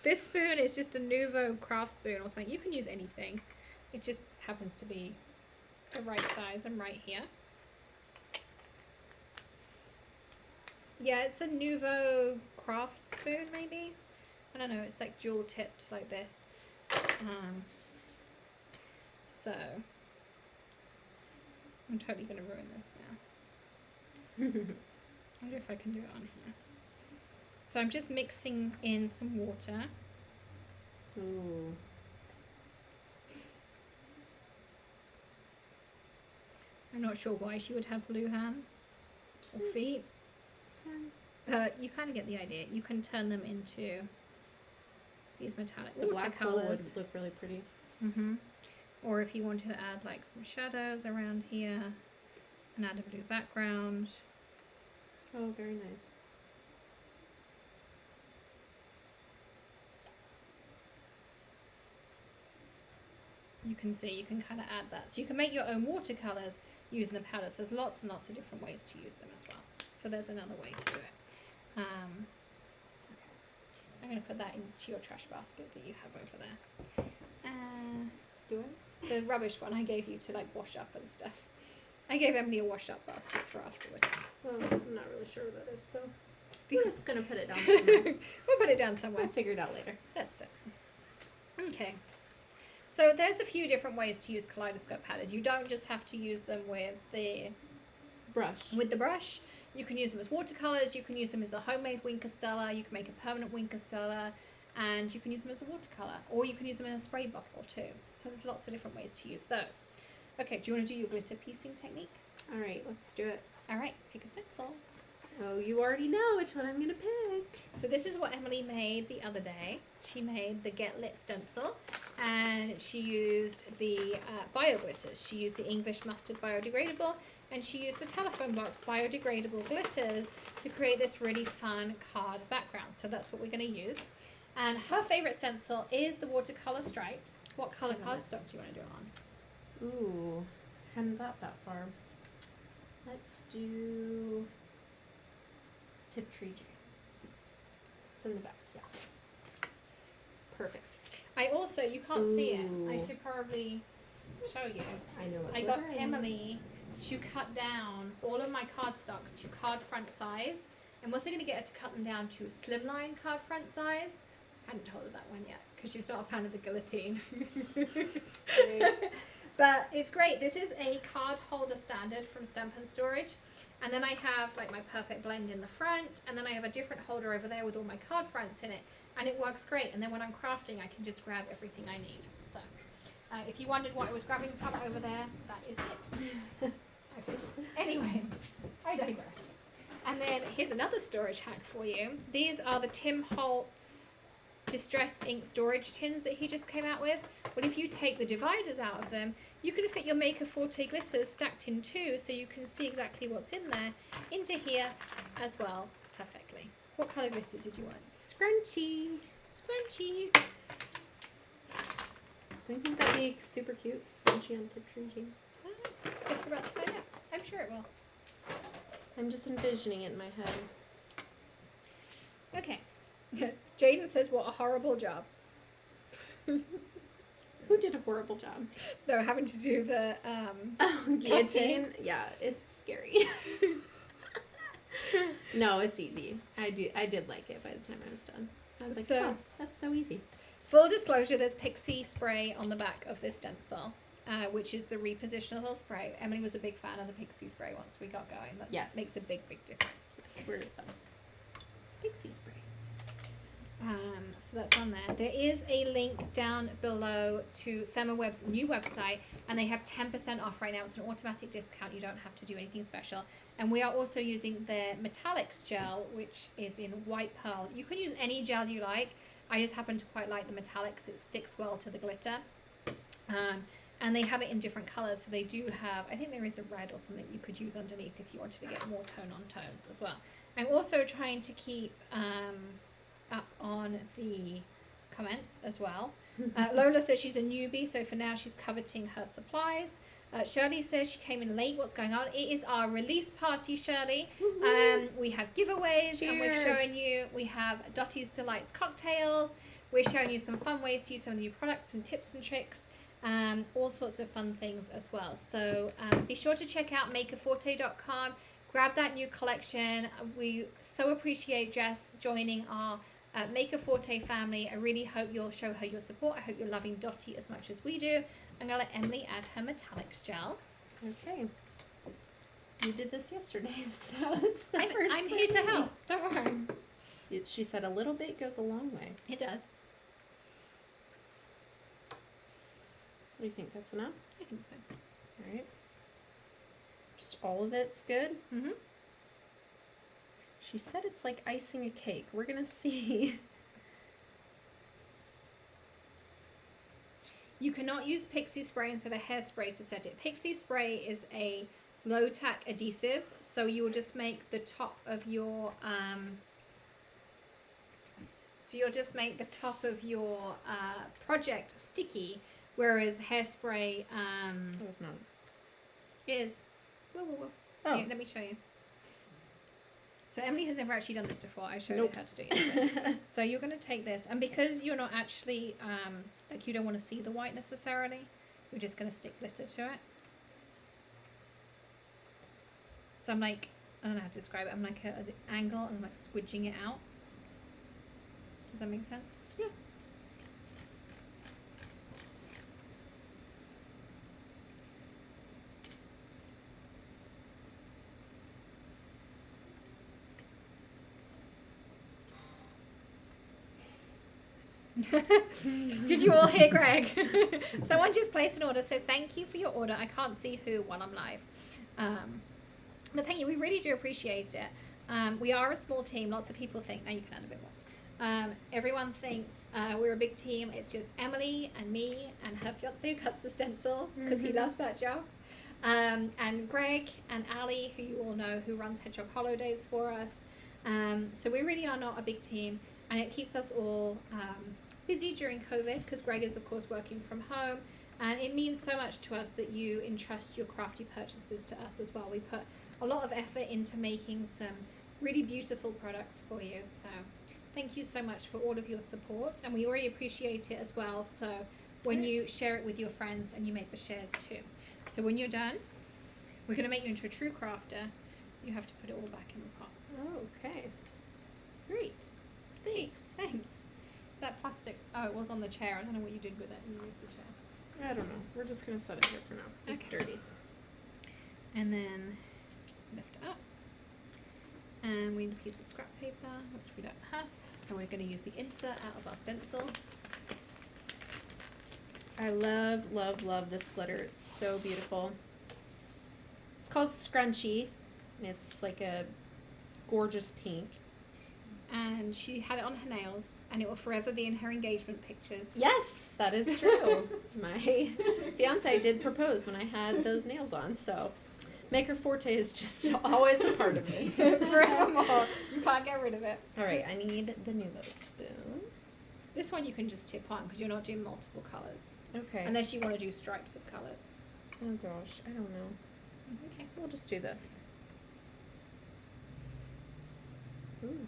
This spoon is just a Nouveau craft spoon or something. You can use anything. It just happens to be the right size and right here. Yeah, it's a Nouveau craft spoon maybe. I don't know. It's like jewel tipped like this. So I'm totally going to ruin this now. I wonder if I can do it on here. So I'm just mixing in some water. Ooh. I'm not sure why she would have blue hands or feet. You kind of get the idea. You can turn them into these metallic The black hole watercolors. would look really pretty. Or if you wanted to add like some shadows around here and add a blue background. Oh, very nice. You can see, you can kind of add that. So you can make your own watercolors using the powders. There's lots and lots of different ways to use them as well. So there's another way to do it. Okay. I'm going to put that into your trash basket that you have over there. Do I? The rubbish one I gave you to like wash up and stuff. I gave Emily a wash up basket for afterwards. Well, I'm not really sure what that is, so Because I'm just gonna put it down somewhere. we'll put it down somewhere. We'll figure it out later. That's it. Okay. So there's a few different ways to use Kaleidoscope powders. You don't just have to use them with the brush. You can use them as watercolors. You can use them as a homemade Winker Stella. You can make a permanent Winker Stella, and you can use them as a watercolor, or you can use them in a spray bottle too. So there's lots of different ways to use those. Okay, do you want to do your glitter piecing technique? All right, let's do it. All right, pick a stencil. Oh, you already know which one I'm gonna pick. So this is what Emily made the other day. She made the Get Lit stencil, and she used the bio glitters. She used the English Mustard biodegradable, and she used the Telephone Box biodegradable glitters to create this really fun card background. So that's what we're going to use. And her favorite stencil is the watercolor stripes. What color cardstock do you want to do it on? Ooh, hadn't thought that far. Let's do Tiptree J. It's in the back, yeah. Perfect. I also, you can't see it. I Ooh. should probably show you. I know what I got glitter Emily to cut down all of my cardstocks to card front size, and was I going to get her to cut them down to slimline card front size? Hadn't told her that one yet because she's not a fan of the guillotine. But it's great. This is a card holder standard from Stamp and Storage, and then I have like my perfect blend in the front, and then I have a different holder over there with all my card fronts in it, and it works great. And then when I'm crafting, I can just grab everything I need. So if you wondered what I was grabbing from over there, that is it. Anyway, I digress. And then here's another storage hack for you. These are the Tim Holtz distress ink storage tins that he just came out with. Well, if you take the dividers out of them, you can fit your Maker Forte glitters stacked in two, so you can see exactly what's in there into here as well perfectly. What colour glitter did you want? Scrunchy. Scrunchy. Don't you think that'd be super cute? Scrunchy on Tiptree J. Guess we're about to find out. I'm sure it will. I'm just envisioning it in my head. Okay. Jaden says, what a horrible job. Who did a horrible job? No, having to do the Guillotine? Yeah, it's scary. No, it's easy. I did like it by the time I was done. I was like, So- oh, that's so easy. Full disclosure, there's Pixie Spray on the back of this stencil. which is the repositionable spray. Emily was a big fan of the Pixie Spray once we got going. That Yes. makes a big, big difference. Where is that? Pixie Spray. So that's on there. There is a link down below to ThermoWeb's new website, and they have 10% off right now. It's an automatic discount. You don't have to do anything special. And we are also using their Metallics gel, which is in white pearl. You can use any gel you like. I just happen to quite like the Metallics. It sticks well to the glitter. And they have it in different colors. So they do have, I think there is a red or something you could use underneath if you wanted to get more tone on tones as well. I'm also trying to keep up on the comments as well. Lola says she's a newbie, so for now she's coveting her supplies. Shirley says she came in late. What's going on? It is our release party, Shirley. We have giveaways. Cheers. And we're showing you, we have Dotty Delight's cocktails. We're showing you some fun ways to use some of the new products and tips and tricks. All sorts of fun things as well. So be sure to check out makerforte.com. Grab that new collection. We so appreciate Jess joining our Maker Forte family. I really hope you'll show her your support. I hope you're loving Dotty as much as we do. I'm going to let Emily add her metallics gel. Okay. You did this yesterday, so it's the first I'm here to for me. help. Don't worry. She said a little bit goes a long way. It does. What do you think? That's enough? I think so. All right. Just all of it's good. Mm-hmm. She said it's like icing a cake. We're gonna see. You cannot use Pixie Spray instead of hairspray to set it. Pixie Spray is a low tack adhesive, so you will just make the top of your project sticky, whereas hairspray That was not. is. Whoa, whoa, whoa. Oh. Here, let me show you. So Emily has never actually done this before. I showed Nope. her how to do it. So you're going to take this, and because you're not actually, like you don't want to see the white necessarily, you're just going to stick glitter to it. So I'm like, I don't know how to describe it. I'm like at an angle, and I'm like squidging it out. Does that make sense? Yeah. Did you all hear Greg? Someone just placed an order, so thank you for your order. I can't see who while I'm live. But thank you, we really do appreciate it. We are a small team. Lots of people think, now you can add a bit more. Everyone thinks we're a big team. It's just Emily and me and her fiance who cuts the stencils because he loves that job. And Greg and Ali, who you all know, who runs Hedgehog Holidays for us. So we really are not a big team, and it keeps us all busy during COVID because Greg is, of course, working from home. And it means so much to us that you entrust your crafty purchases to us as well. We put a lot of effort into making some really beautiful products for you. So thank you so much for all of your support. And we already appreciate it as well. So when you share it with your friends and you make the shares too. So when you're done, we're going to make you into a true crafter. You have to put it all back in the pot. Okay. Great. Thanks. That plastic, oh, it was on the chair. I don't know what you did with it. You moved the chair. I don't know. We're just gonna set it here for now. 'Cause it's Okay. dirty. And then lift it up. And we need a piece of scrap paper, which we don't have. So we're going to use the insert out of our stencil. I love this glitter. It's so beautiful. It's called Scrunchy, and it's like a gorgeous pink. And she had it on her nails, and it will forever be in her engagement pictures. Yes, that is true. My fiance did propose when I had those nails on, so Maker Forte is just always a part of me. Forevermore. You can't get rid of it. All right, I need the Nuvo spoon. This one you can just tip on because you're not doing multiple colours. Okay. Unless you want to do stripes of colours. Oh gosh, I don't know. Okay. We'll just do this. Ooh.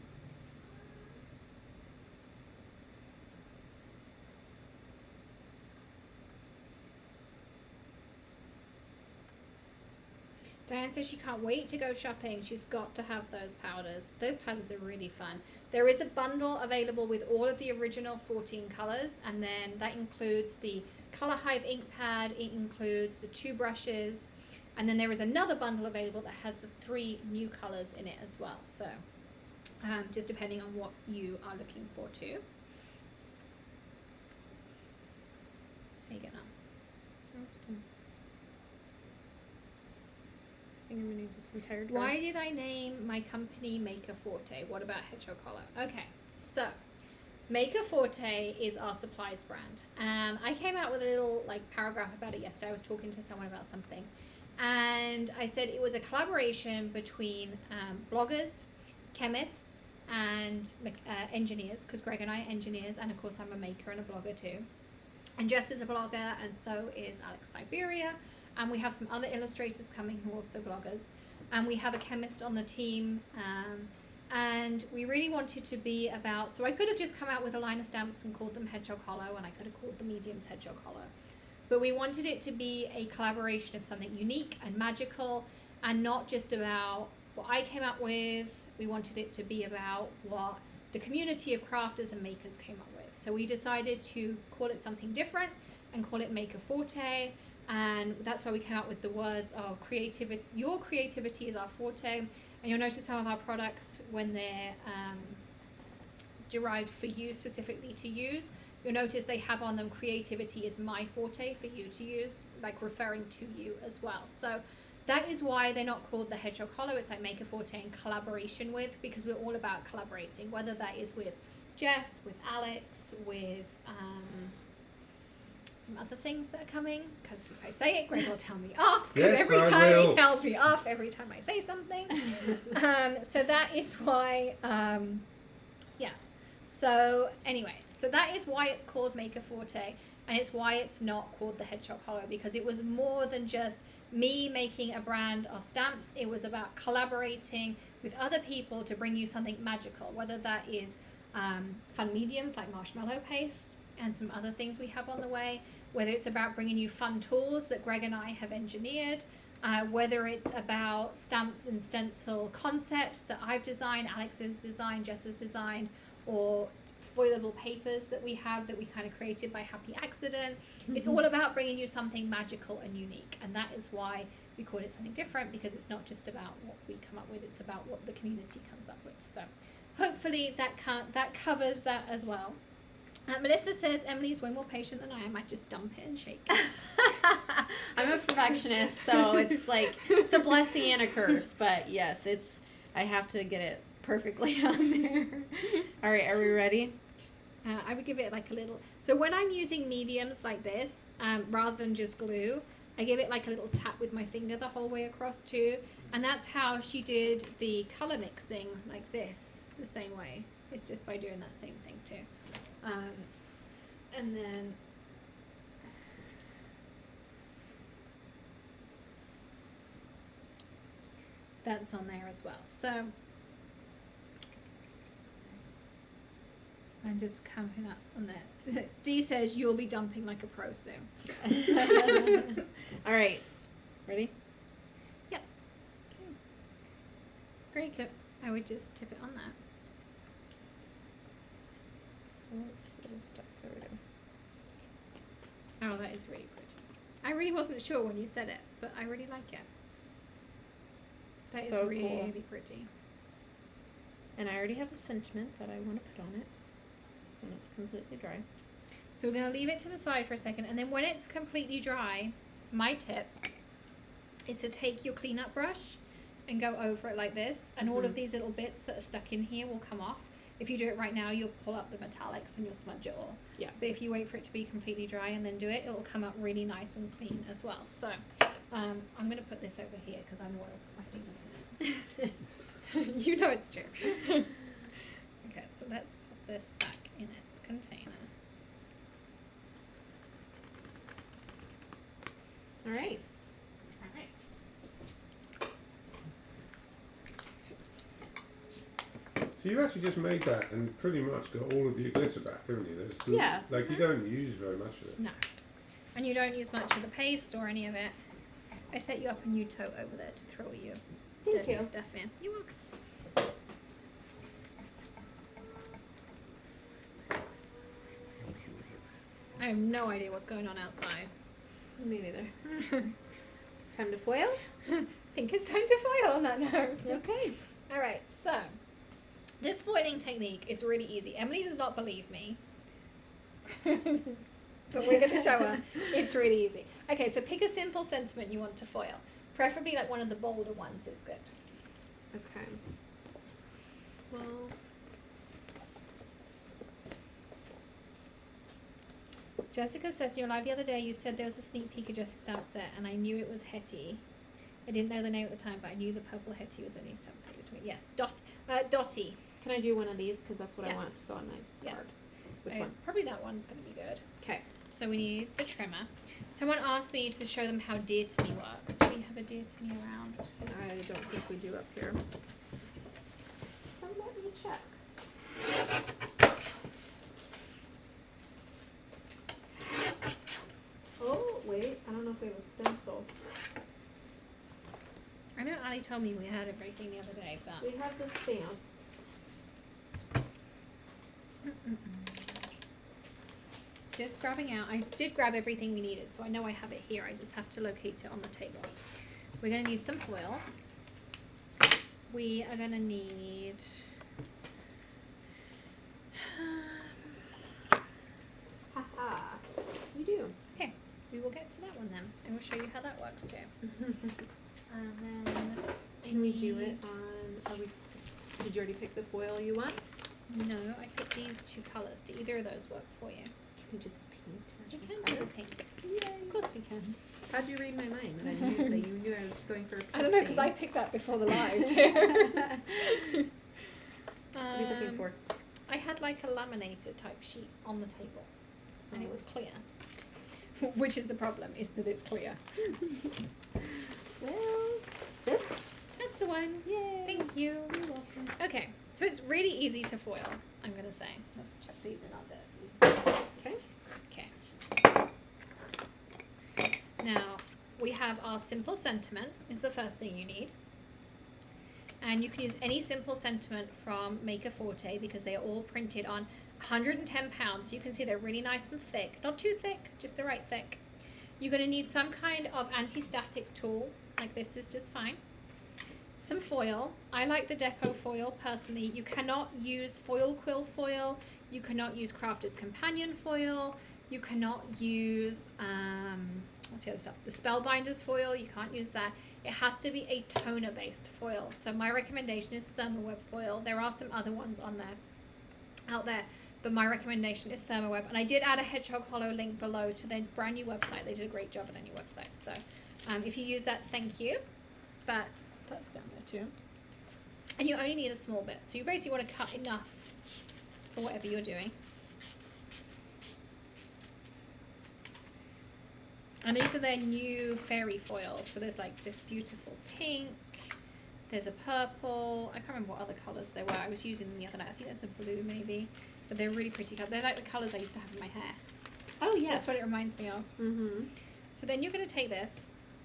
Diane says she can't wait to go shopping. She's got to have those powders. Those powders are really fun. There is a bundle available with all of the original 14 colors, and then that includes the Color Hive ink pad. It includes the 2 brushes, and then there is another bundle available that has the 3 new colors in it as well. So just depending on what you are looking for too. How you getting on? Awesome. I think I'm gonna use this entire jar. Why did I name my company Maker Forte? What about Hedgehog Color? Okay, so Maker Forte is our supplies brand, and I came out with a little paragraph about it yesterday. I was talking to someone about something, and I said it was a collaboration between bloggers, chemists, and engineers, because Greg and I are engineers, and of course I'm a maker and a blogger too. And Jess is a blogger, and so is Alex Siberia. And we have some other illustrators coming who are also bloggers. And we have a chemist on the team. And we really wanted to be about, so I could have just come out with a line of stamps and called them Hedgehog Hollow, and I could have called the mediums Hedgehog Hollow. But we wanted it to be a collaboration of something unique and magical, and not just about what I came up with. We wanted it to be about what the community of crafters and makers came up with. So we decided to call it something different and call it Maker Forte. And that's why we came up with the words of creativity. Your creativity is our forte. And you'll notice some of our products, when they're derived for you specifically to use, you'll notice they have on them creativity is my forte for you to use, referring to you as well. So that is why they're not called the Hedgehog Hollow. It's like Maker Forte in collaboration with, because we're all about collaborating, whether that is with Jess, with Alex, with some other things that are coming, because if I say it, Greg will tell me off, because Yes, every I time will. he tells me off every time I say something. So that is why so anyway, so that is why it's called Maker Forte, and it's why it's not called the Hedgehog Hollow, because it was more than just me making a brand of stamps. It was about collaborating with other people to bring you something magical, whether that is fun mediums like Marshmallow Paste and some other things we have on the way, whether it's about bringing you fun tools that Greg and I have engineered, whether it's about stamps and stencil concepts that I've designed, Alex has designed, Jess has designed, or foilable papers that we have that we kind of created by happy accident. Mm-hmm. It's all about bringing you something magical and unique, and that is why we call it something different, because it's not just about what we come up with, it's about what the community comes up with. So hopefully that covers that as well. Melissa says Emily's way more patient than I am. I just dump it and shake it. I'm a perfectionist, so it's a blessing and a curse. But yes, I have to get it perfectly on there. All right, are we ready? I would give it a little. So when I'm using mediums like this, rather than just glue, I give it a little tap with my finger the whole way across too. And that's how she did the color mixing like this, the same way. It's just by doing that same thing too. And then that's on there as well. So I'm just camping up on that. Dee says you'll be dumping like a pro soon. All right, ready? Yep. Okay. Great. So I would just tip it on that. Let's stop. There we go. Oh, that is really pretty. I really wasn't sure when you said it, but I really like it. That So is really cool. pretty. And I already have a sentiment that I want to put on it when it's completely dry. So we're going to leave it to the side for a second, and then when it's completely dry, my tip is to take your cleanup brush and go over it like this, and all of these little bits that are stuck in here will come off. If you do it right now, you'll pull up the metallics and you'll smudge it all. Yeah. But if you wait for it to be completely dry and then do it, it'll come out really nice and clean as well. So I'm going to put this over here because I know what my fingers in it. You know it's true. Okay, so let's put this back in its container. All right. So you actually just made that and pretty much got all of your glitter back, haven't you? Yeah. You don't use very much of it. No. And you don't use much of the paste or any of it. I set you up a new tote over there to throw your Thank dirty you. stuff in. You're welcome. I have no idea what's going on outside. Me neither. Time to foil? I think it's time to foil on that note. Okay. All right, so this foiling technique is really easy. Emily does not believe me, but we're going to show her. It's really easy. Okay, so pick a simple sentiment you want to foil. Preferably like one of the bolder ones is good. Okay. Well, Jessica says, in your live the other day, you said there was a sneak peek of Jessica's stamp set, and I knew it was Hetty. I didn't know the name at the time, but I knew the purple Hetty was a new stamp set between. Yes, Dotty. can I do one of these? Because that's what I Yes. want to go on my card. Yes. Which one? Probably that one's going to be good. Okay. So we need the trimmer. Someone asked me to show them how Dear to Me works. Do we have a Dear to Me around? I don't think we do up here. So let me check. Oh, wait. I don't know if we have a stencil. I know Ali told me we had everything the other day, but We have the stamp. just grabbing out. I did grab everything we needed, so I know I have it here. I just have to locate it on the table. We're going to need some foil. We are going to need... Haha. You do. Okay, we will get to that one then. I will show you how that works too. And then Can we do it on? Are we? Did you already pick the foil you want? No, I picked these two colours. Do either of those work for you? Can we do the pink? We can do the pink. Yay. Of course we can. How'd you read my mind? That I knew that you knew I was going for a pink. I don't know, because I thing? picked that before the live too. What are you looking for? I had like a laminated type sheet on the table, and it was clear. Which is the problem, is that it's clear. Well, this. That's the one. Yay. Thank you. You're welcome. Okay, so it's really easy to foil, I'm going to say. Let's check these in our dirties. Okay. Okay. Now, we have our simple sentiment is the first thing you need. And you can use any simple sentiment from Maker Forte because they are all printed on 110 pounds. You can see they're really nice and thick. Not too thick, just the right thick. You're going to need some kind of anti-static tool, like this is just fine. Some foil. I like the Deco foil personally. You cannot use foil quill foil. You cannot use Crafter's Companion foil. You cannot use, what's the other stuff? The Spellbinder's foil. You can't use that. It has to be a toner based foil. So my recommendation is Thermoweb foil. There are some other ones out there, but my recommendation is Thermoweb. And I did add a Hedgehog Hollow link below to their brand new website. They did a great job with their new website. So if you use that, thank you. But that's down there too. And you only need a small bit. So you basically want to cut enough for whatever you're doing. And these are their new fairy foils. So there's like this beautiful pink. There's a purple. I can't remember what other colours there were. I was using them the other night. I think that's a blue maybe. But they're really pretty colours. They're like the colours I used to have in my hair. Oh yes. That's what it reminds me of. Mm-hmm. So then you're going to take this.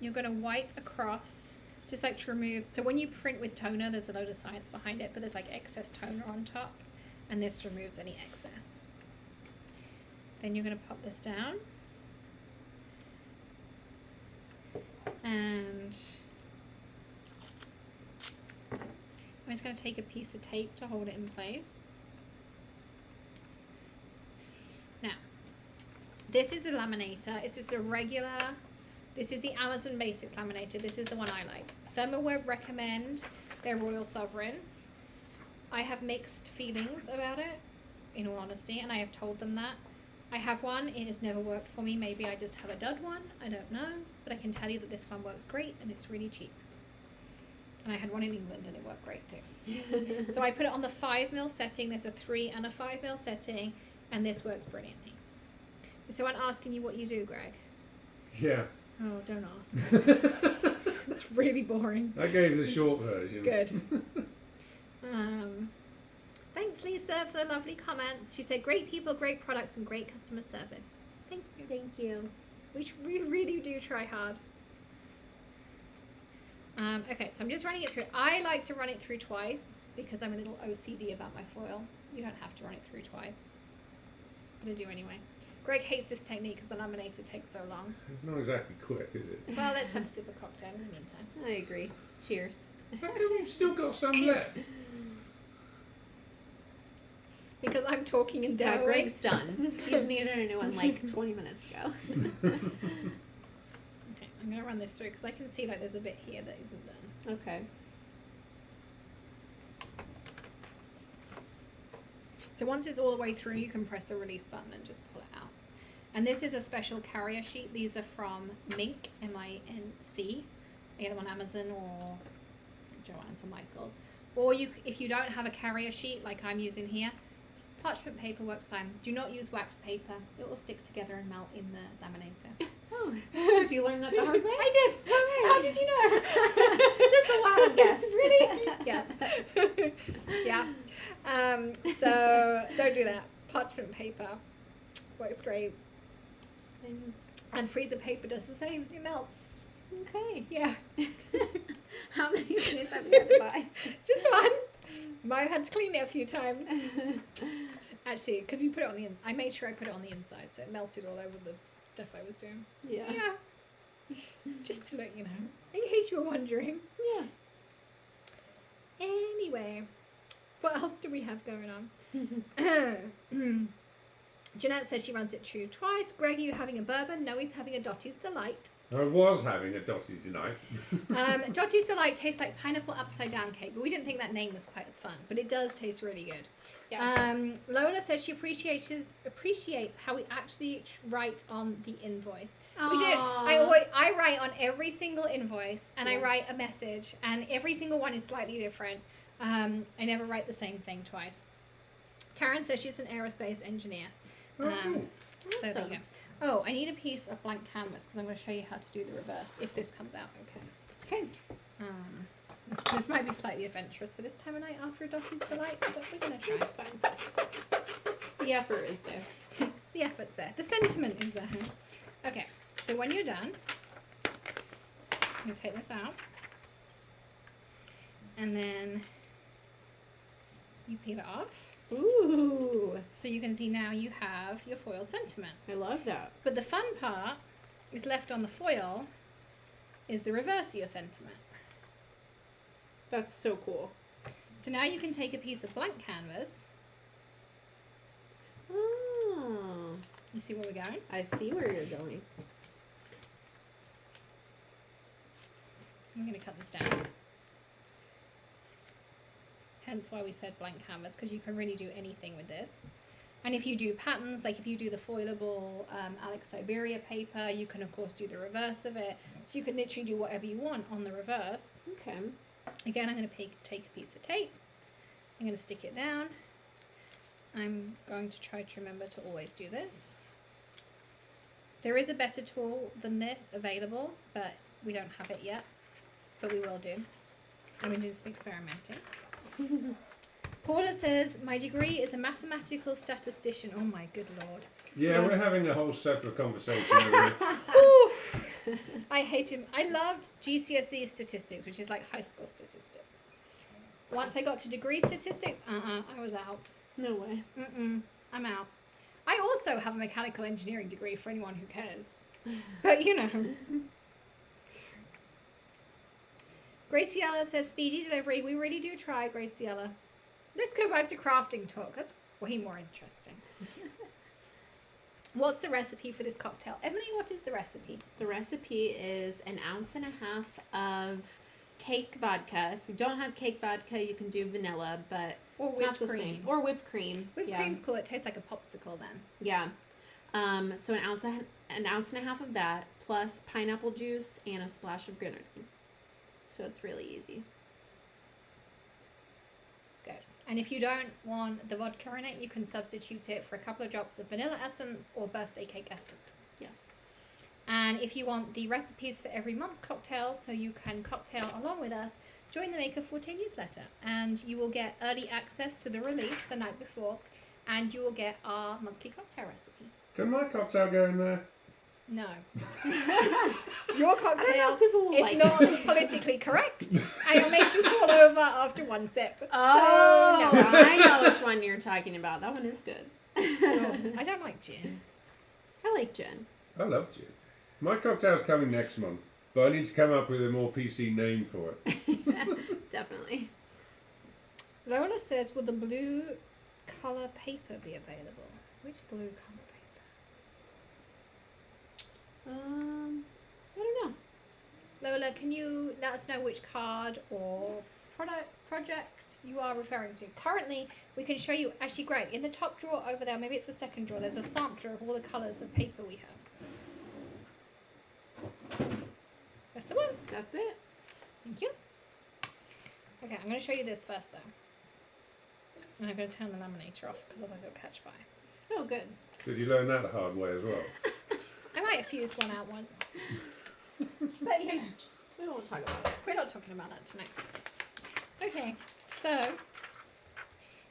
You're going to wipe across, just like to remove. So when you print with toner, there's a load of science behind it, but there's like excess toner on top. And this removes any excess. Then you're going to pop this down. And I'm just going to take a piece of tape to hold it in place. Now, this is a laminator. It's just a regular, this is the Amazon Basics laminator. This is the one I like. Thermoweb recommend their Royal Sovereign. I have mixed feelings about it, in all honesty, and I have told them that. I have one, it has never worked for me. Maybe I just have a dud one, I don't know. But I can tell you that this one works great and it's really cheap. And I had one in England and it worked great too. So I put it on the 5mm setting. There's a 3 and a 5mm setting, and this works brilliantly. Is someone asking you what you do, Greg? Yeah. Oh, don't ask. It's really boring. I gave the short version. Good. Thanks, Lisa, for the lovely comments. She said, great people, great products, and great customer service. Thank you. Thank you. We really do try hard. Okay, so I'm just running it through. I like to run it through twice because I'm a little OCD about my foil. You don't have to run it through twice, but I do anyway. Greg hates this technique because the laminator takes so long. It's not exactly quick, is it? Well, let's have a sip of cocktail in the meantime. I agree. Cheers. How come you've still got some left? Because I'm talking and Yeah, doing. Greg's done. He's needed a new one like 20 minutes ago. Okay, I'm going to run this through because I can see like there's a bit here that isn't done. Okay. So once it's all the way through, you can press the release button and just pull it out. And this is a special carrier sheet. These are from Mink, M-I-N-C, either on Amazon or Joann's or Michael's. Or if you don't have a carrier sheet like I'm using here, parchment paper works fine. Do not use wax paper. It will stick together and melt in the laminator. Oh, did you learn that the hard way? I did. How did you know? Just a wild guess. Really? Yes. Yeah. So don't do that. Parchment paper works great. And freezer paper does the same. It melts. Okay. Yeah. How many minis have you had to buy? Just one. Might have had to clean it a few times. Actually, because you put it on the I made sure I put it on the inside, so it melted all over the stuff I was doing. Yeah. Yeah. Just to let you know, in case you were wondering. Yeah. Anyway, what else do we have going on? Jeanette says she runs it through twice. Greg, are you having a bourbon? No, he's having a Dotty's Delight. I was having a Dotty Delight. Dotty's Delight tastes like pineapple upside down cake, but we didn't think that name was quite as fun. But it does taste really good. Yeah. Lola says she appreciates how we actually write on the invoice. Aww. We do. I write on every single invoice, and I Yeah. write a message, and every single one is slightly different. I never write the same thing twice. Karen says she's an aerospace engineer. Oh, cool. So there you Awesome. go. Oh, I need a piece of blank canvas because I'm going to show you how to do the reverse if this comes out okay. Okay. This might be slightly adventurous for this time of night after a Dotty's Delight, but we're going to try. It's fine. The effort is there. The effort's there. The sentiment is there. Okay, so when you're done, I'm going to take this out. And then you peel it off. Ooh. So you can see now you have your foiled sentiment. I love that. But the fun part is left on the foil is the reverse of your sentiment. That's so cool. So now you can take a piece of blank canvas. Oh. You see where we're going? I see where you're going. I'm going to cut this down. Hence why we said blank canvas, because you can really do anything with this. And if you do patterns, like if you do the foilable Alex Siberia paper, you can of course do the reverse of it. So you can literally do whatever you want on the reverse. Okay. Again, I'm going to take a piece of tape. I'm going to stick it down. I'm going to try to remember to always do this. There is a better tool than this available, but we don't have it yet. But we will do. I'm going to do some experimenting. Paula says, my degree is a mathematical statistician. Oh my good lord. Yeah, we're having a whole separate conversation over it. I hate him. I loved GCSE statistics, which is like high school statistics. Once I got to degree statistics, I was out. No way. I'm out. I also have a mechanical engineering degree for anyone who cares. But you know. Graciela says, speedy delivery. We really do try, Graciela. Let's go back to crafting talk. That's way more interesting. What's the recipe for this cocktail? Emily, what is the recipe? The recipe is 1.5 ounces of cake vodka. If you don't have cake vodka, you can do vanilla, but Or it's not whipped the cream. same. Or whipped cream. Whipped yeah. cream's cool. It tastes like a popsicle then. Yeah. So 1.5 ounces of that, plus pineapple juice and a splash of grenadine. So it's really easy. It's good. And if you don't want the vodka in it, you can substitute it for a couple of drops of vanilla essence or birthday cake essence. Yes. And if you want the recipes for every month's cocktail, so you can cocktail along with us, join the Maker 14 newsletter. And you will get early access to the release the night before, and you will get our monthly cocktail recipe. Can my cocktail go in there? No. Your I don't know cocktail if people will is like not it. politically correct, and it'll make you fall over after one sip. Oh, So, no. I know which one you're talking about. That one is good. I don't like gin. I like gin. I love gin. My cocktail's coming next month, but I need to come up with a more PC name for it. Definitely. Lola says, will the blue colour paper be available? Which blue colour paper? I don't know. Lola, can you let us know which card or project you are referring to? Currently, we can show you, actually great, in the top drawer over there, maybe it's the second drawer, there's a sampler of all the colours of paper we have. That's the one. That's it. Thank you. Okay, I'm going to show you this first though. And I'm going to turn the laminator off because otherwise it'll catch fire. Oh, good. Did you learn that the hard way as well? I might have fused one out once. But you know, We won't talk about it. we're not talking about that tonight. Okay, so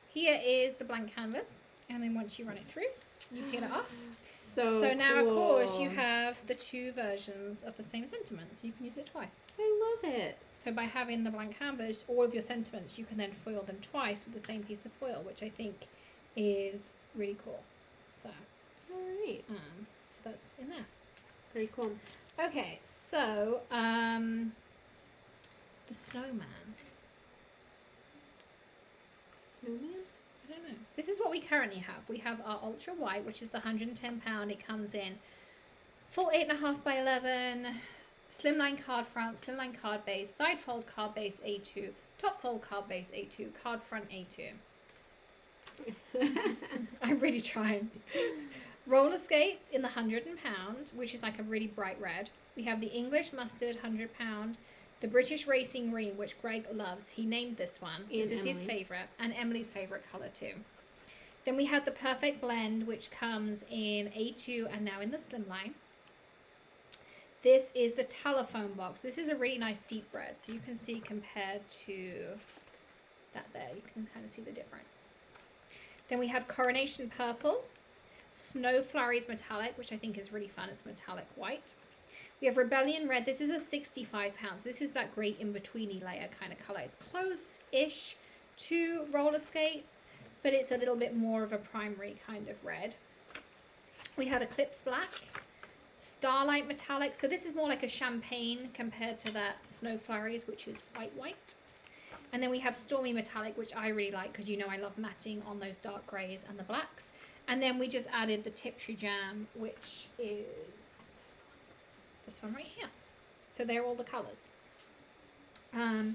here is the blank canvas. And then once you run it through, you peel it off. So Now, of course, you cool. have the two versions of the same sentiment. So you can use it twice. I love it. So by having the blank canvas, all of your sentiments, you can then foil them twice with the same piece of foil, which I think is really cool. So, All right. so that's in there. Very cool. Okay, so the snowman. Snowman? I don't know. This is what we currently have. We have our ultra white, which is the £110. It comes in full 8.5 by 11, slimline card front, slimline card base, side fold card base A2, top fold card base A2, card front A2. I'm really trying. Roller skates in the £100, which is like a really bright red. We have the English mustard £100, the British racing green, which Greg loves. He named this one. This is his favourite, and Emily's favourite colour too. Then we have the perfect blend, which comes in A2 and now in the slimline. This is the telephone box. This is a really nice deep red, so you can see compared to that there, you can kind of see the difference. Then we have Coronation Purple, Snow Flurries Metallic, which I think is really fun. It's metallic white. We have Rebellion Red. This is a £65. This is that great in-betweeny layer kind of colour. It's close-ish to roller skates, but it's a little bit more of a primary kind of red. We have Eclipse Black, Starlight Metallic. So this is more like a champagne compared to that Snow Flurries, which is white. And then we have Stormy Metallic, which I really like because you know I love matting on those dark greys and the blacks. And then we just added the Tipsy Jam, which is this one right here. So they're all the colours. The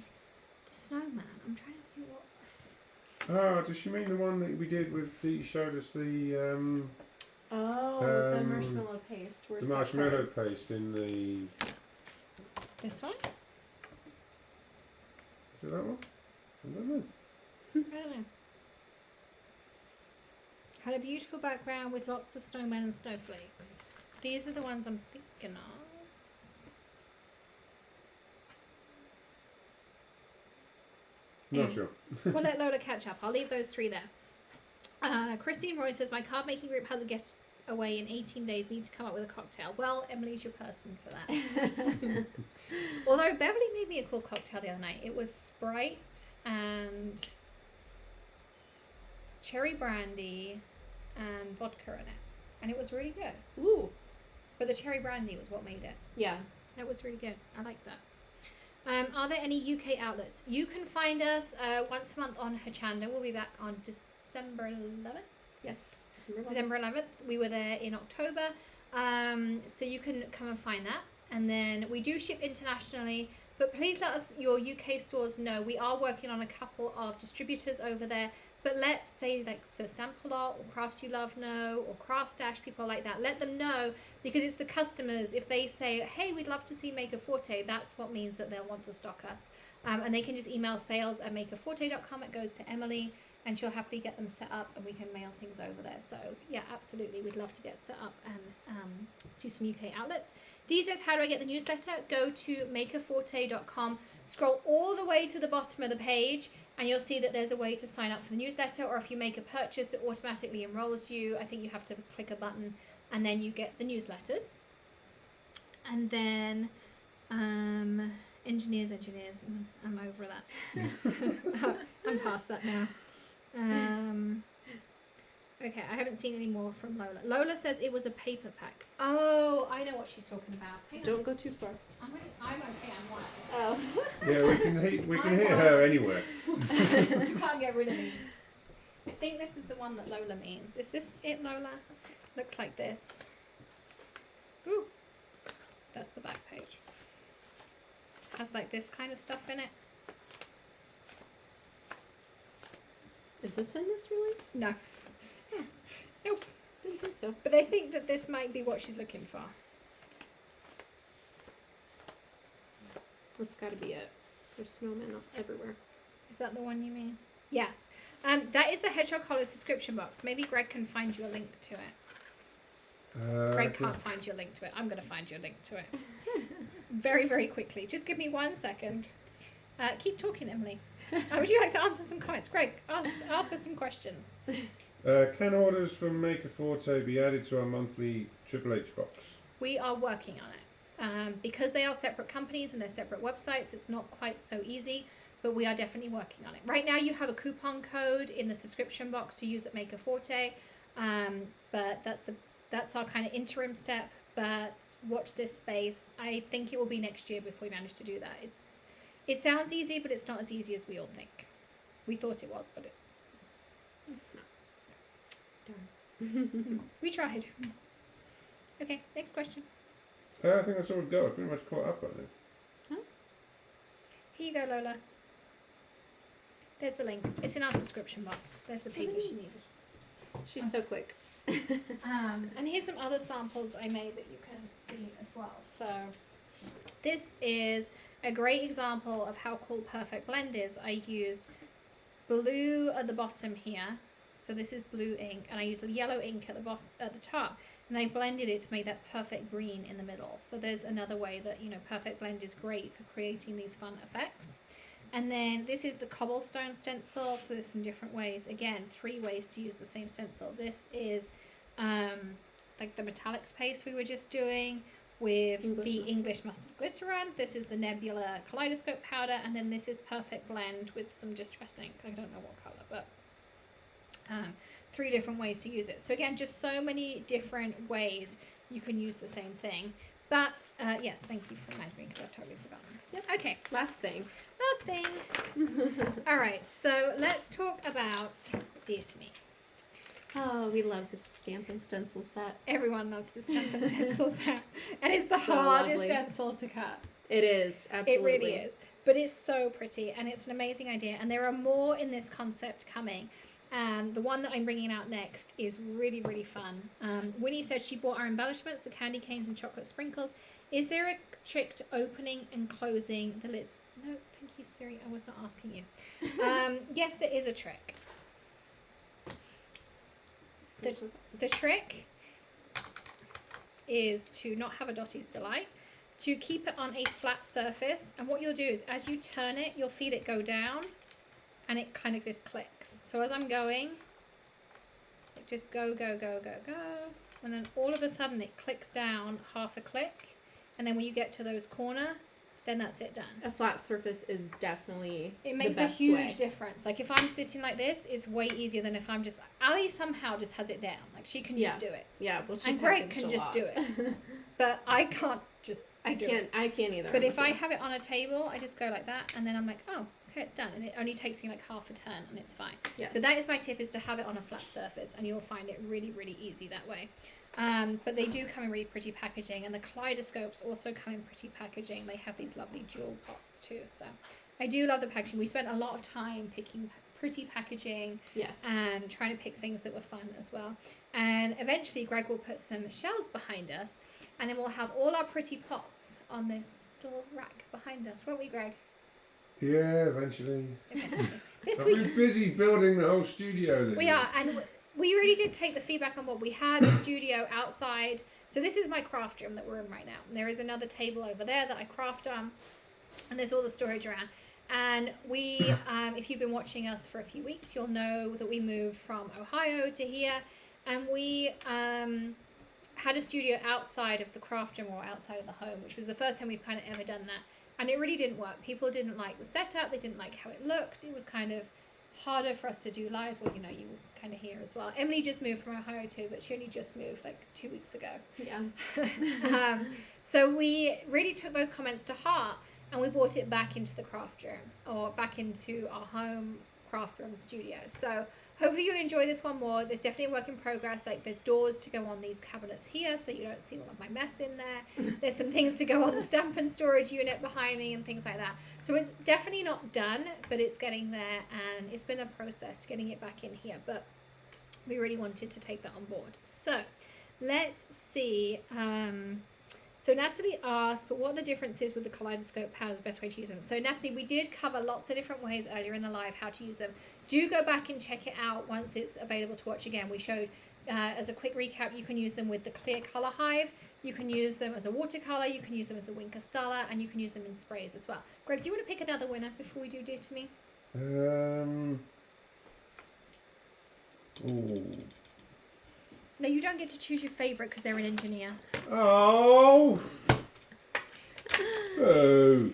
snowman. I'm trying to think what. Oh, does she mean the one that we did with the? Showed us the the marshmallow paste. Where's the that marshmallow card? paste in the. This one? Is it that one? I don't know. I don't know. Had a beautiful background with lots of snowmen and snowflakes. These are the ones I'm thinking of. Not sure. We'll let Lola catch up. I'll leave those three there. Christine Roy says, my card making group has a getaway in 18 days. Need to come up with a cocktail. Well, Emily's your person for that. Although Beverly made me a cool cocktail the other night. It was Sprite and cherry brandy and vodka in it. And it was really good. Ooh. But the cherry brandy was what made it. Yeah. That was really good. I like that. Are there any UK outlets? You can find us once a month on Hochanda. We'll be back on December 11th. Yes. December 11th. We were there in October. So you can come and find that. And then we do ship internationally. But please let us, your UK stores know. We are working on a couple of distributors over there. But let, say, like Stampalot or Crafts You Love know, or Craft Stash, people like that. Let them know, because it's the customers. If they say, hey, we'd love to see Maker Forte, that's what means that they'll want to stock us. And they can just email sales@makerforte.com. It goes to Emily, and she'll happily get them set up, and we can mail things over there. So, yeah, absolutely. We'd love to get set up and do some UK outlets. Dee says, how do I get the newsletter? Go to makerforte.com. Scroll all the way to the bottom of the page, and you'll see that there's a way to sign up for the newsletter, or if you make a purchase, it automatically enrolls you. I think you have to click a button, and then you get the newsletters. And then engineers. I'm over that. I'm past that now. Okay, I haven't seen any more from Lola. Lola says it was a paper pack. Oh, I know what she's talking about. Hang on. Don't go too far. I'm okay. I'm wireless. Oh. Yeah, we can hear her anywhere. You can't get rid of me. I think this is the one that Lola means. Is this it, Lola? Looks like this. Ooh, that's the back page. Has like this kind of stuff in it. Is this in this release? No. Nope. Didn't think so. But I think that this might be what she's looking for. That's got to be it. There's snowmen everywhere. Is that the one you mean? Yes. That is the Hedgehog Hollow subscription box. Maybe Greg can find you a link to it. Greg can't find you a link to it. I'm going to find you a link to it. Very, very quickly. Just give me 1 second. Keep talking, Emily. Would you like to answer some comments? Greg, ask us some questions. Can orders from Maker Forte be added to our monthly Triple H box? We are working on it. Because they are separate companies and they're separate websites, it's not quite so easy, but we are definitely working on it. Right now you have a coupon code in the subscription box to use at Maker Forte, but that's our kind of interim step, but watch this space. I think it will be next year before we manage to do that. It sounds easy, but it's not as easy as we all think. We thought it was, but It's not. Darn. we tried. Okay, next question. I think that's all we've got. I've pretty much caught up on it. Here you go, Lola. There's the link. It's in our subscription box. There's the paper she needed. She's so quick. And here's some other samples I made that you can see as well. So this is a great example of how cool Perfect Blend is. I used blue at the bottom here. So this is blue ink, and I used the yellow ink at the top, and I blended it to make that perfect green in the middle. So there's another way that, you know, Perfect Blend is great for creating these fun effects. And then this is the cobblestone stencil. So there's some different ways. Again, 3 ways to use the same stencil. This is like the metallics paste we were just doing with English mustard glitter on. This is the Nebula Kaleidoscope powder, and then this is Perfect Blend with some distress ink. I don't know what color, but 3 different ways to use it. So again, just so many different ways you can use the same thing. But yes, thank you for reminding me because I've totally forgotten. Yep. Okay, Last thing. all right, so let's talk about Dear to Me. Oh, we love this stamp and stencil set. Everyone loves this stamp and stencil set, and it's the So hardest lovely. stencil to cut. It is, absolutely. It really is, but it's so pretty, and it's an amazing idea, and there are more in this concept coming. And the one that I'm bringing out next is really, really fun. Winnie said she bought our embellishments, the candy canes and chocolate sprinkles. Is there a trick to opening and closing the lids? No, thank you, Siri. I was not asking you. Yes, there is a trick. The trick is to not have a Dotty Delight, to keep it on a flat surface. And what you'll do is as you turn it, you'll feel it go down. And it kind of just clicks. So as I'm going, it just go. And then all of a sudden it clicks down half a click. And then when you get to those corner, then that's it done. A flat surface is definitely It makes the a best huge way. difference. Like if I'm sitting like this, it's way easier than if I'm just... Ali somehow just has it down. Like she can just do it. Yeah, well, she And Greg packaged can a just lot. do it. But I can't just I do can't. it. I can't either. But if I have it on a table, I just go like that. And then I'm like, oh, okay, it's done. And it only takes me like half a turn and it's fine. Yes. So that is my tip, is to have it on a flat surface, and you'll find it really, really easy that way. But they do come in really pretty packaging, and the Kaleidoscopes also come in pretty packaging. They have these lovely jewel pots too. So I do love the packaging. We spent a lot of time picking pretty packaging Yes. and trying to pick things that were fun as well. And eventually Greg will put some shelves behind us, and then we'll have all our pretty pots on this little rack behind us. Won't we, Greg? Yeah, eventually. This I've week been busy building the whole studio. This we are, and we really did take the feedback on what we had. A studio outside. So this is my craft room that we're in right now. And there is another table over there that I craft on, and there's all the storage around. And we, if you've been watching us for a few weeks, you'll know that we moved from Ohio to here, and we had a studio outside of the craft room or outside of the home, which was the first time we've kind of ever done that. And it really didn't work. People didn't like the setup. They didn't like how it looked. It was kind of harder for us to do lives. Well, you know, you kind of hear as well. Emily just moved from Ohio too, but she only just moved like 2 weeks ago. Yeah. So we really took those comments to heart, and we brought it back into the craft room, or back into our home craft room studio. So hopefully you'll enjoy this one more. There's definitely a work in progress. Like, there's doors to go on these cabinets here, so you don't see all of my mess in there. There's some things to go on the stamp and storage unit behind me and things like that. So it's definitely not done, but it's getting there, and it's been a process getting it back in here, but we really wanted to take that on board. So let's see. So Natalie asked, but what are the differences with the Kaleidoscope Powders, the best way to use them? So Natalie, we did cover lots of different ways earlier in the live how to use them. Do go back and check it out once it's available to watch again. We showed, as a quick recap, you can use them with the clear color hive, you can use them as a watercolor, you can use them as a Wink Stella, and you can use them in sprays as well. Greg, do you want to pick another winner before we do Dear to Me? Ooh. No, you don't get to choose your favourite because they're an engineer. Oh! Oh.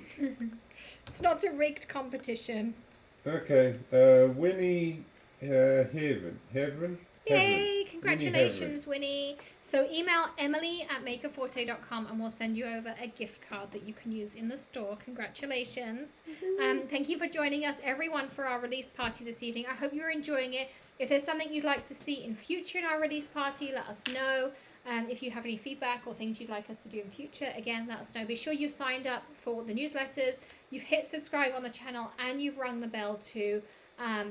It's not a rigged competition. Okay. Winnie Heaven. Yay! Congratulations, Winnie. So email emily@makerforte.com and we'll send you over a gift card that you can use in the store. Congratulations. Thank you for joining us, everyone, for our release party this evening. I hope you're enjoying it. If there's something you'd like to see in future in our release party, let us know. If you have any feedback or things you'd like us to do in future, again, let us know. Be sure you've signed up for the newsletters, you've hit subscribe on the channel, and you've rung the bell too,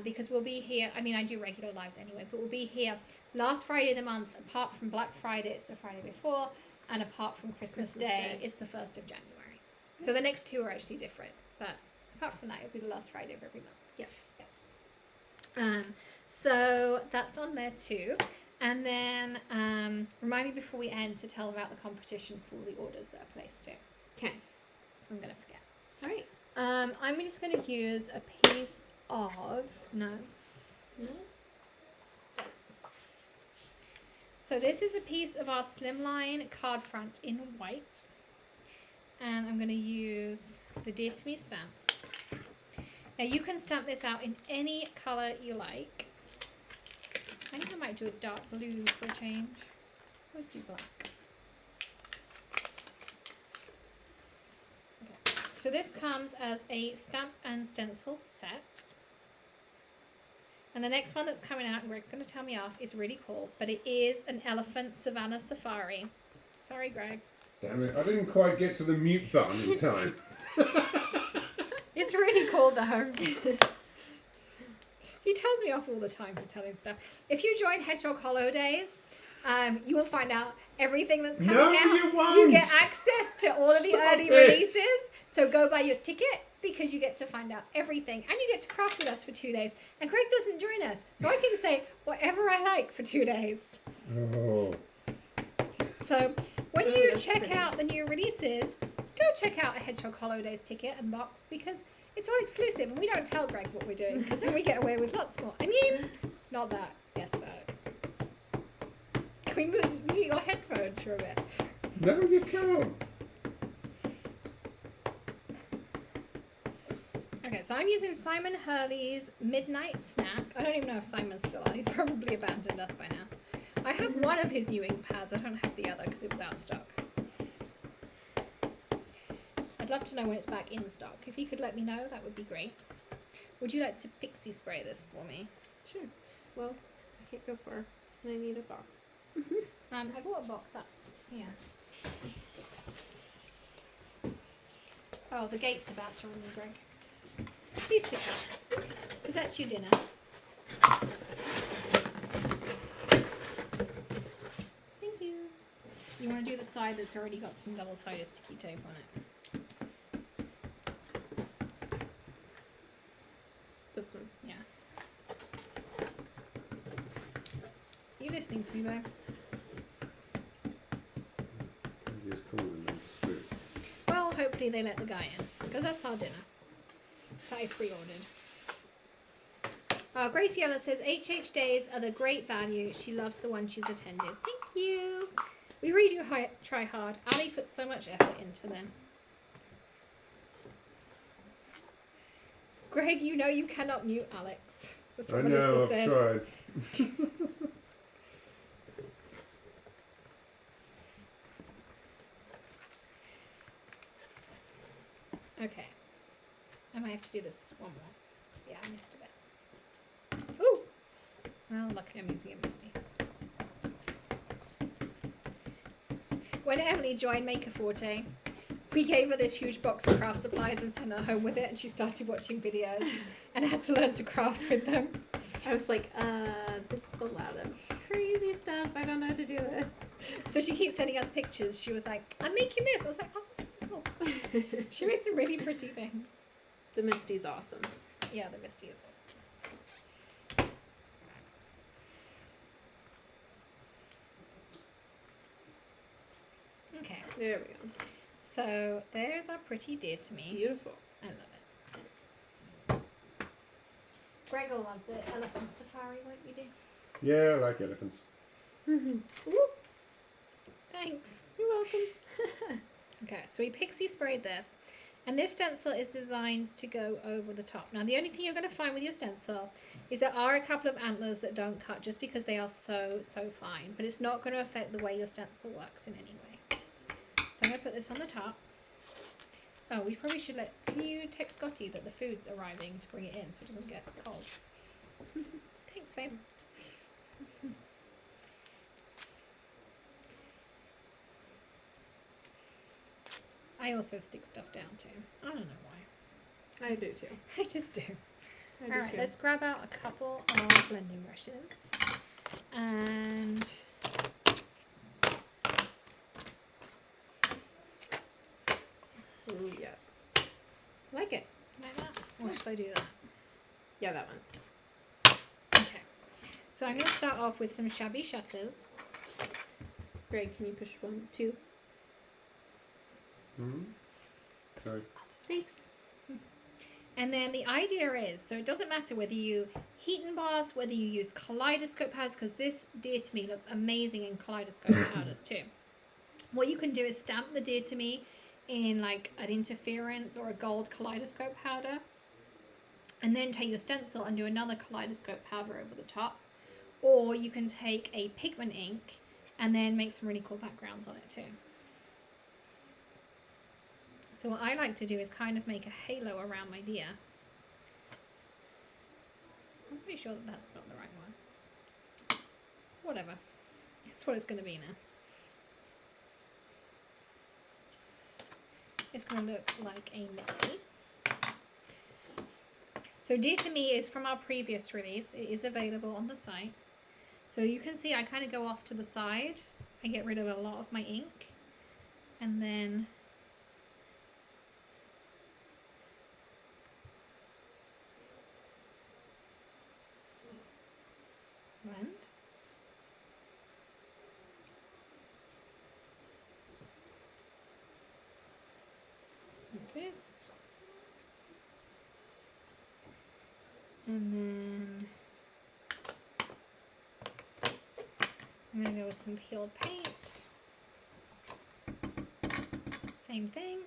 because we'll be here. I mean, I do regular lives anyway, but we'll be here last Friday of the month. Apart from Black Friday, it's the Friday before, and apart from Christmas Day, it's the 1st of January. So the next two are actually different, but apart from that, it'll be the last Friday of every month. Yes. So that's on there too. And then remind me before we end to tell about the competition for the orders that are placed too. Okay. Because I'm going to forget. All right. I'm just going to use a piece of... No. Yes. So this is a piece of our Slimline card front in white. And I'm going to use the Dear to Me stamp. Now you can stamp this out in any colour you like. I think I might do a dark blue for a change. Let's do black. Okay. So this comes as a stamp and stencil set. And the next one that's coming out, and Greg's going to tell me off, is really cool. But it is an elephant savannah safari. Sorry, Greg. Damn it, I didn't quite get to the mute button in time. It's really cool though. He tells me off all the time for telling stuff. If you join Hedgehog Holidays, you will find out everything that's coming out. No, you won't. You get access to all of the Stop early it. releases. So go buy your ticket because you get to find out everything. And you get to craft with us for 2 days. And Greg doesn't join us. So I can say whatever I like for 2 days. Oh. So when you that's check pretty. out the new releases, go check out a Hedgehog Holidays ticket and box because it's all exclusive and we don't tell Greg what we're doing because then we get away with lots more. I mean, not that. Yes, that. Can we mute your headphones for a bit? No, you can't. Okay, so I'm using Simon Hurley's Midnight Snack. I don't even know if Simon's still on. He's probably abandoned us by now. I have one of his new ink pads. I don't have the other because it was out of stock. I'd love to know when it's back in stock. If you could let me know, that would be great. Would you like to Pixie Spray this for me? Sure. Well, I can't go far, and I need a box. I bought a box up here. Oh, the gate's about to ring, Greg. Please pick up. Because that's your dinner. Thank you. You want to do the side that's already got some double-sided sticky tape on it? This one. Yeah. You listening to me, babe? Just call them and spit. Well, hopefully they let the guy in. Because that's our dinner. That I pre-ordered. Grace Yella says, HH days are the great value. She loves the one she's attended. Thank you. We really do try hard. Ali puts so much effort into them. Greg, you know you cannot mute Alex. That's what Melissa says. Tried. Okay. I might have to do this one more. Yeah, I missed a bit. Ooh! Well, luckily I'm using it misty. When Emily joined Maker Forte, we gave her this huge box of craft supplies and sent her home with it, and she started watching videos and had to learn to craft with them. I was like, this is a lot of crazy stuff. I don't know how to do it. So she keeps sending us pictures. She was like, I'm making this. I was like, oh, that's cool. She made some really pretty things. The Misty's awesome. Yeah, the Misty is awesome. Okay, There we go. so there's our pretty dear to me. Beautiful. I love it. Greg will love the elephant safari, won't you do? Yeah, I like elephants. Thanks. You're welcome. Okay, so we pixie sprayed this, and this stencil is designed to go over the top. Now, the only thing you're going to find with your stencil is there are a couple of antlers that don't cut just because they are so fine, but it's not going to affect the way your stencil works in any way. So I'm going to put this on the top. Oh, we probably should can you text Scotty that the food's arriving to bring it in so it doesn't get cold? Thanks, babe. I also stick stuff down too. I don't know why. I do too. I just do. I do Alright, too. let's grab out a couple of blending brushes. And Ooh, yes. Like it. like that. Or should I do that? Yeah, that one. Okay. So I'm going to start off with some shabby shutters. Greg, can you push 1, 2? Sorry. Thanks. And then the idea is, so it doesn't matter whether you heat emboss, whether you use Kaleidoscope Powders, because this, dear to me, looks amazing in Kaleidoscope Powders too. What you can do is stamp the dear to me in like an interference or a gold Kaleidoscope powder, and then take your stencil and do another Kaleidoscope powder over the top. Or you can take a pigment ink and then make some really cool backgrounds on it too. So what I like to do is kind of make a halo around my deer. I'm pretty sure that that's not the right one. Whatever. It's what it's going to be now. It's going to look like a Misty. So Dear to Me is from our previous release. It is available on the site. So you can see I kind of go off to the side. I get rid of a lot of my ink. And then blend. Like this. And then I'm going to go with some peeled paint. Same thing.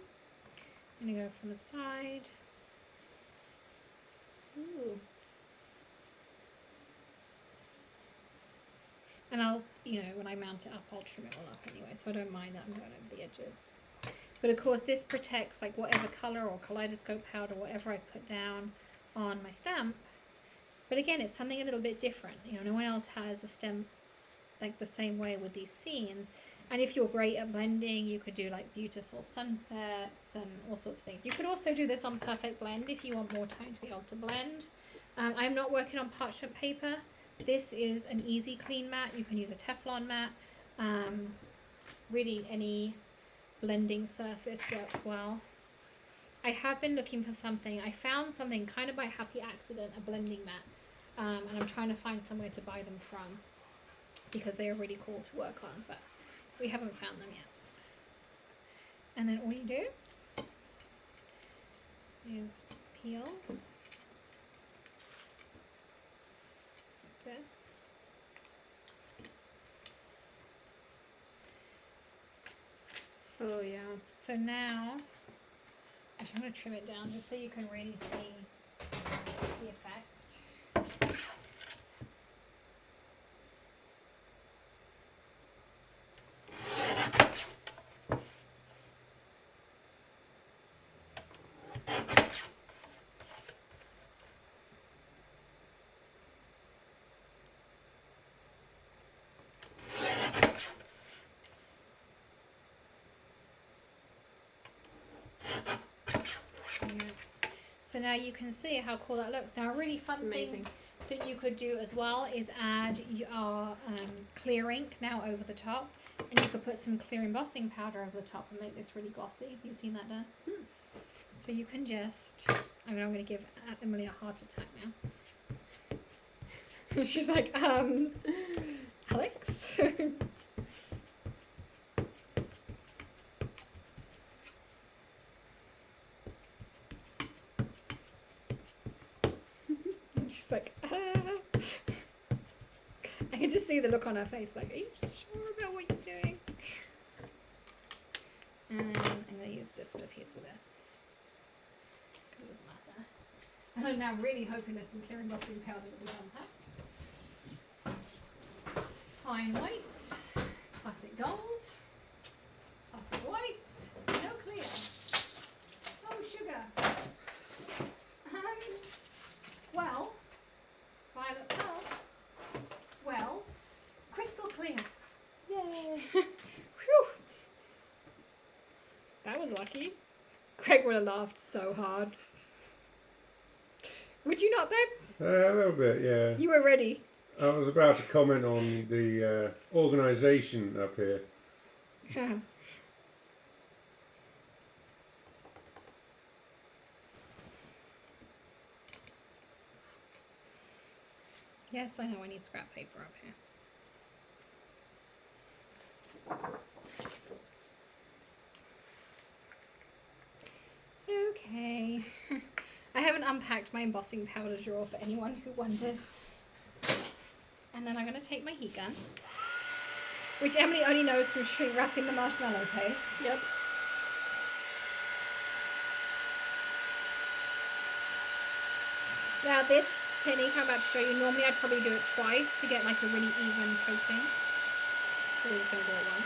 I'm going to go from the side. Ooh. And I'll, when I mount it up, I'll trim it all up anyway, so I don't mind that I'm going over the edges. But of course, this protects like whatever color or Kaleidoscope powder, whatever I put down on my stamp. But again, it's something a little bit different. No one else has a stamp like the same way with these scenes. And if you're great at blending, you could do like beautiful sunsets and all sorts of things. You could also do this on Perfect Blend if you want more time to be able to blend. I'm not working on parchment paper. This is an easy clean matte. You can use a Teflon matte. Really any blending surface works well. I have been looking for something. I found something kind of by happy accident, a blending matte. And I'm trying to find somewhere to buy them from because they are really cool to work on, but we haven't found them yet. And then all you do is peel like this. Oh, yeah. So now, actually I'm going to trim it down just so you can really see the effect. So now you can see how cool that looks. Now a really fun thing that you could do as well is add your clear ink now over the top, and you could put some clear embossing powder over the top and make this really glossy. You've seen that done? So you can just, I'm going to give Emily a heart attack now. She's like, Alex? She's like, I can just see the look on her face, like, are you sure about what you're doing? And I'm going to use just a piece of this. It doesn't matter. And I'm now really hoping there's some clear embossing powder that we unpacked. Fine white, classic gold, classic white, no clear. Oh, sugar. Well, violet pearl. Well, crystal clear. Yay. Whew. That was lucky. Greg would have laughed so hard. Would you not, babe? A little bit, yeah. You were ready. I was about to comment on the organisation up here. Yes, I know I need scrap paper up here. Okay. I haven't unpacked my embossing powder drawer for anyone who wondered. And then I'm going to take my heat gun, which Emily only knows from shrink wrapping the marshmallow paste. Yep. Now this technique I'm about to show you, normally I'd probably do it twice to get like a really even coating. We're just going to do it once.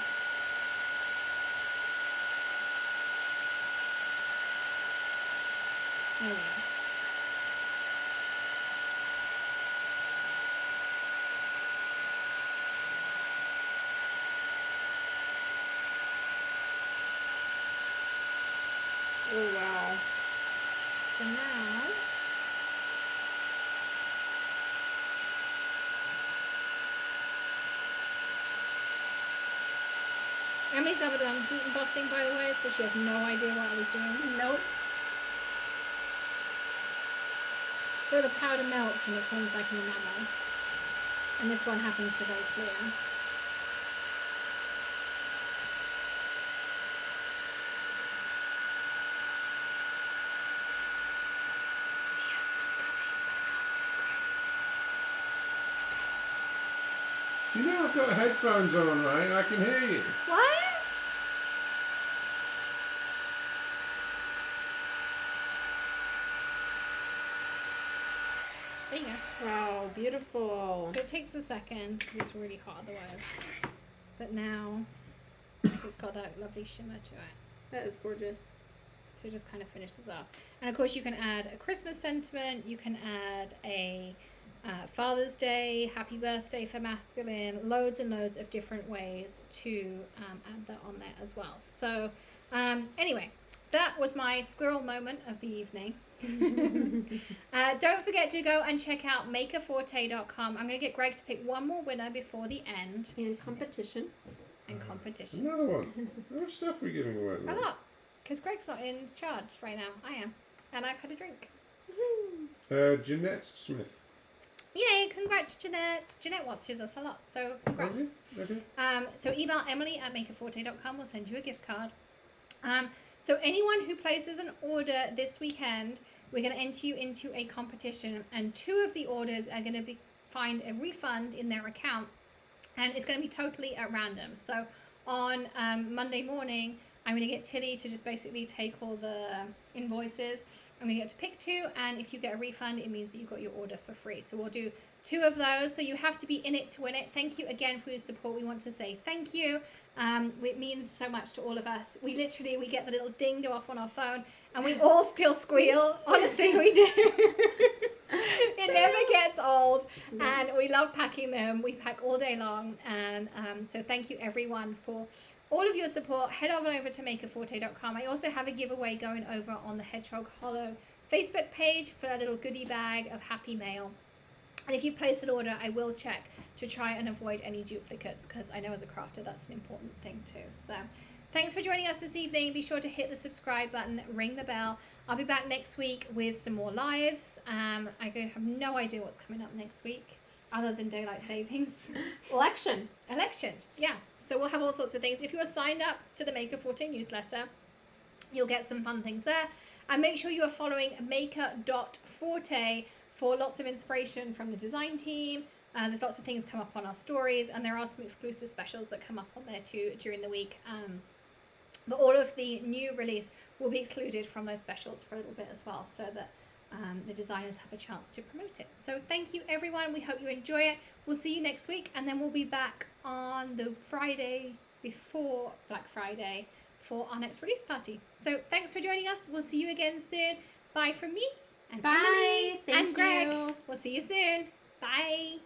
There we go. Oh, wow. So now, Emily's never done heat embossing, by the way, so she has no idea what I was doing. Nope. So the powder melts and it forms like an enamel. And this one happens to go clear. You know I've got headphones on, right? I can hear you. What? There you go. Wow, beautiful. So it takes a second because it's really hot otherwise. But now it's got that lovely shimmer to it. That is gorgeous. So it just kind of finishes off. And of course you can add a Christmas sentiment. You can add a Father's Day, Happy Birthday for masculine. Loads and loads of different ways to add that on there as well. So anyway, that was my squirrel moment of the evening. Don't forget to go and check out makerforte.com. I'm going to get Greg to pick one more winner before the end. And competition. And competition. Another one. How much stuff are we giving away? A lot. Because Greg's not in charge right now. I am. And I've had a drink. Jeanette Smith. Yay, congrats, Jeanette. Jeanette watches us a lot, so congrats. Okay. So email Emily at makerforte.com. We'll send you a gift card. So anyone who places an order this weekend, we're going to enter you into a competition, and 2 of the orders are going to find a refund in their account, and it's going to be totally at random. So on Monday morning, I'm going to get Tilly to just basically take all the invoices. I'm going to get to pick 2, and if you get a refund, it means that you got your order for free. So we'll do 2 of those. So you have to be in it to win it. Thank you again for your support. We want to say thank you. It means so much to all of us. We get the little ding go off on our phone, and we all still squeal. Honestly, we do. It never gets old, and we love packing them. We pack all day long, and so thank you everyone for all of your support. Head on over to makerforte.com. I also have a giveaway going over on the Hedgehog Hollow Facebook page for a little goodie bag of Happy Mail. And if you place an order, I will check to try and avoid any duplicates, because I know as a crafter that's an important thing too. So thanks for joining us this evening. Be sure to hit the subscribe button, ring the bell. I'll be back next week with some more lives. I have no idea what's coming up next week other than daylight savings. Election, yes. So we'll have all sorts of things. If you are signed up to the Maker Forte newsletter, you'll get some fun things there. And make sure you are following maker.forte for lots of inspiration from the design team. There's lots of things come up on our stories, and there are some exclusive specials that come up on there too during the week. But all of the new release will be excluded from those specials for a little bit as well, so that the designers have a chance to promote it. So thank you everyone. We hope you enjoy it. We'll see you next week, and then we'll be back on the Friday before Black Friday for our next release party. So thanks for joining us. We'll see you again soon. Bye from me and bye. Emily and Greg. We'll see you soon. Bye.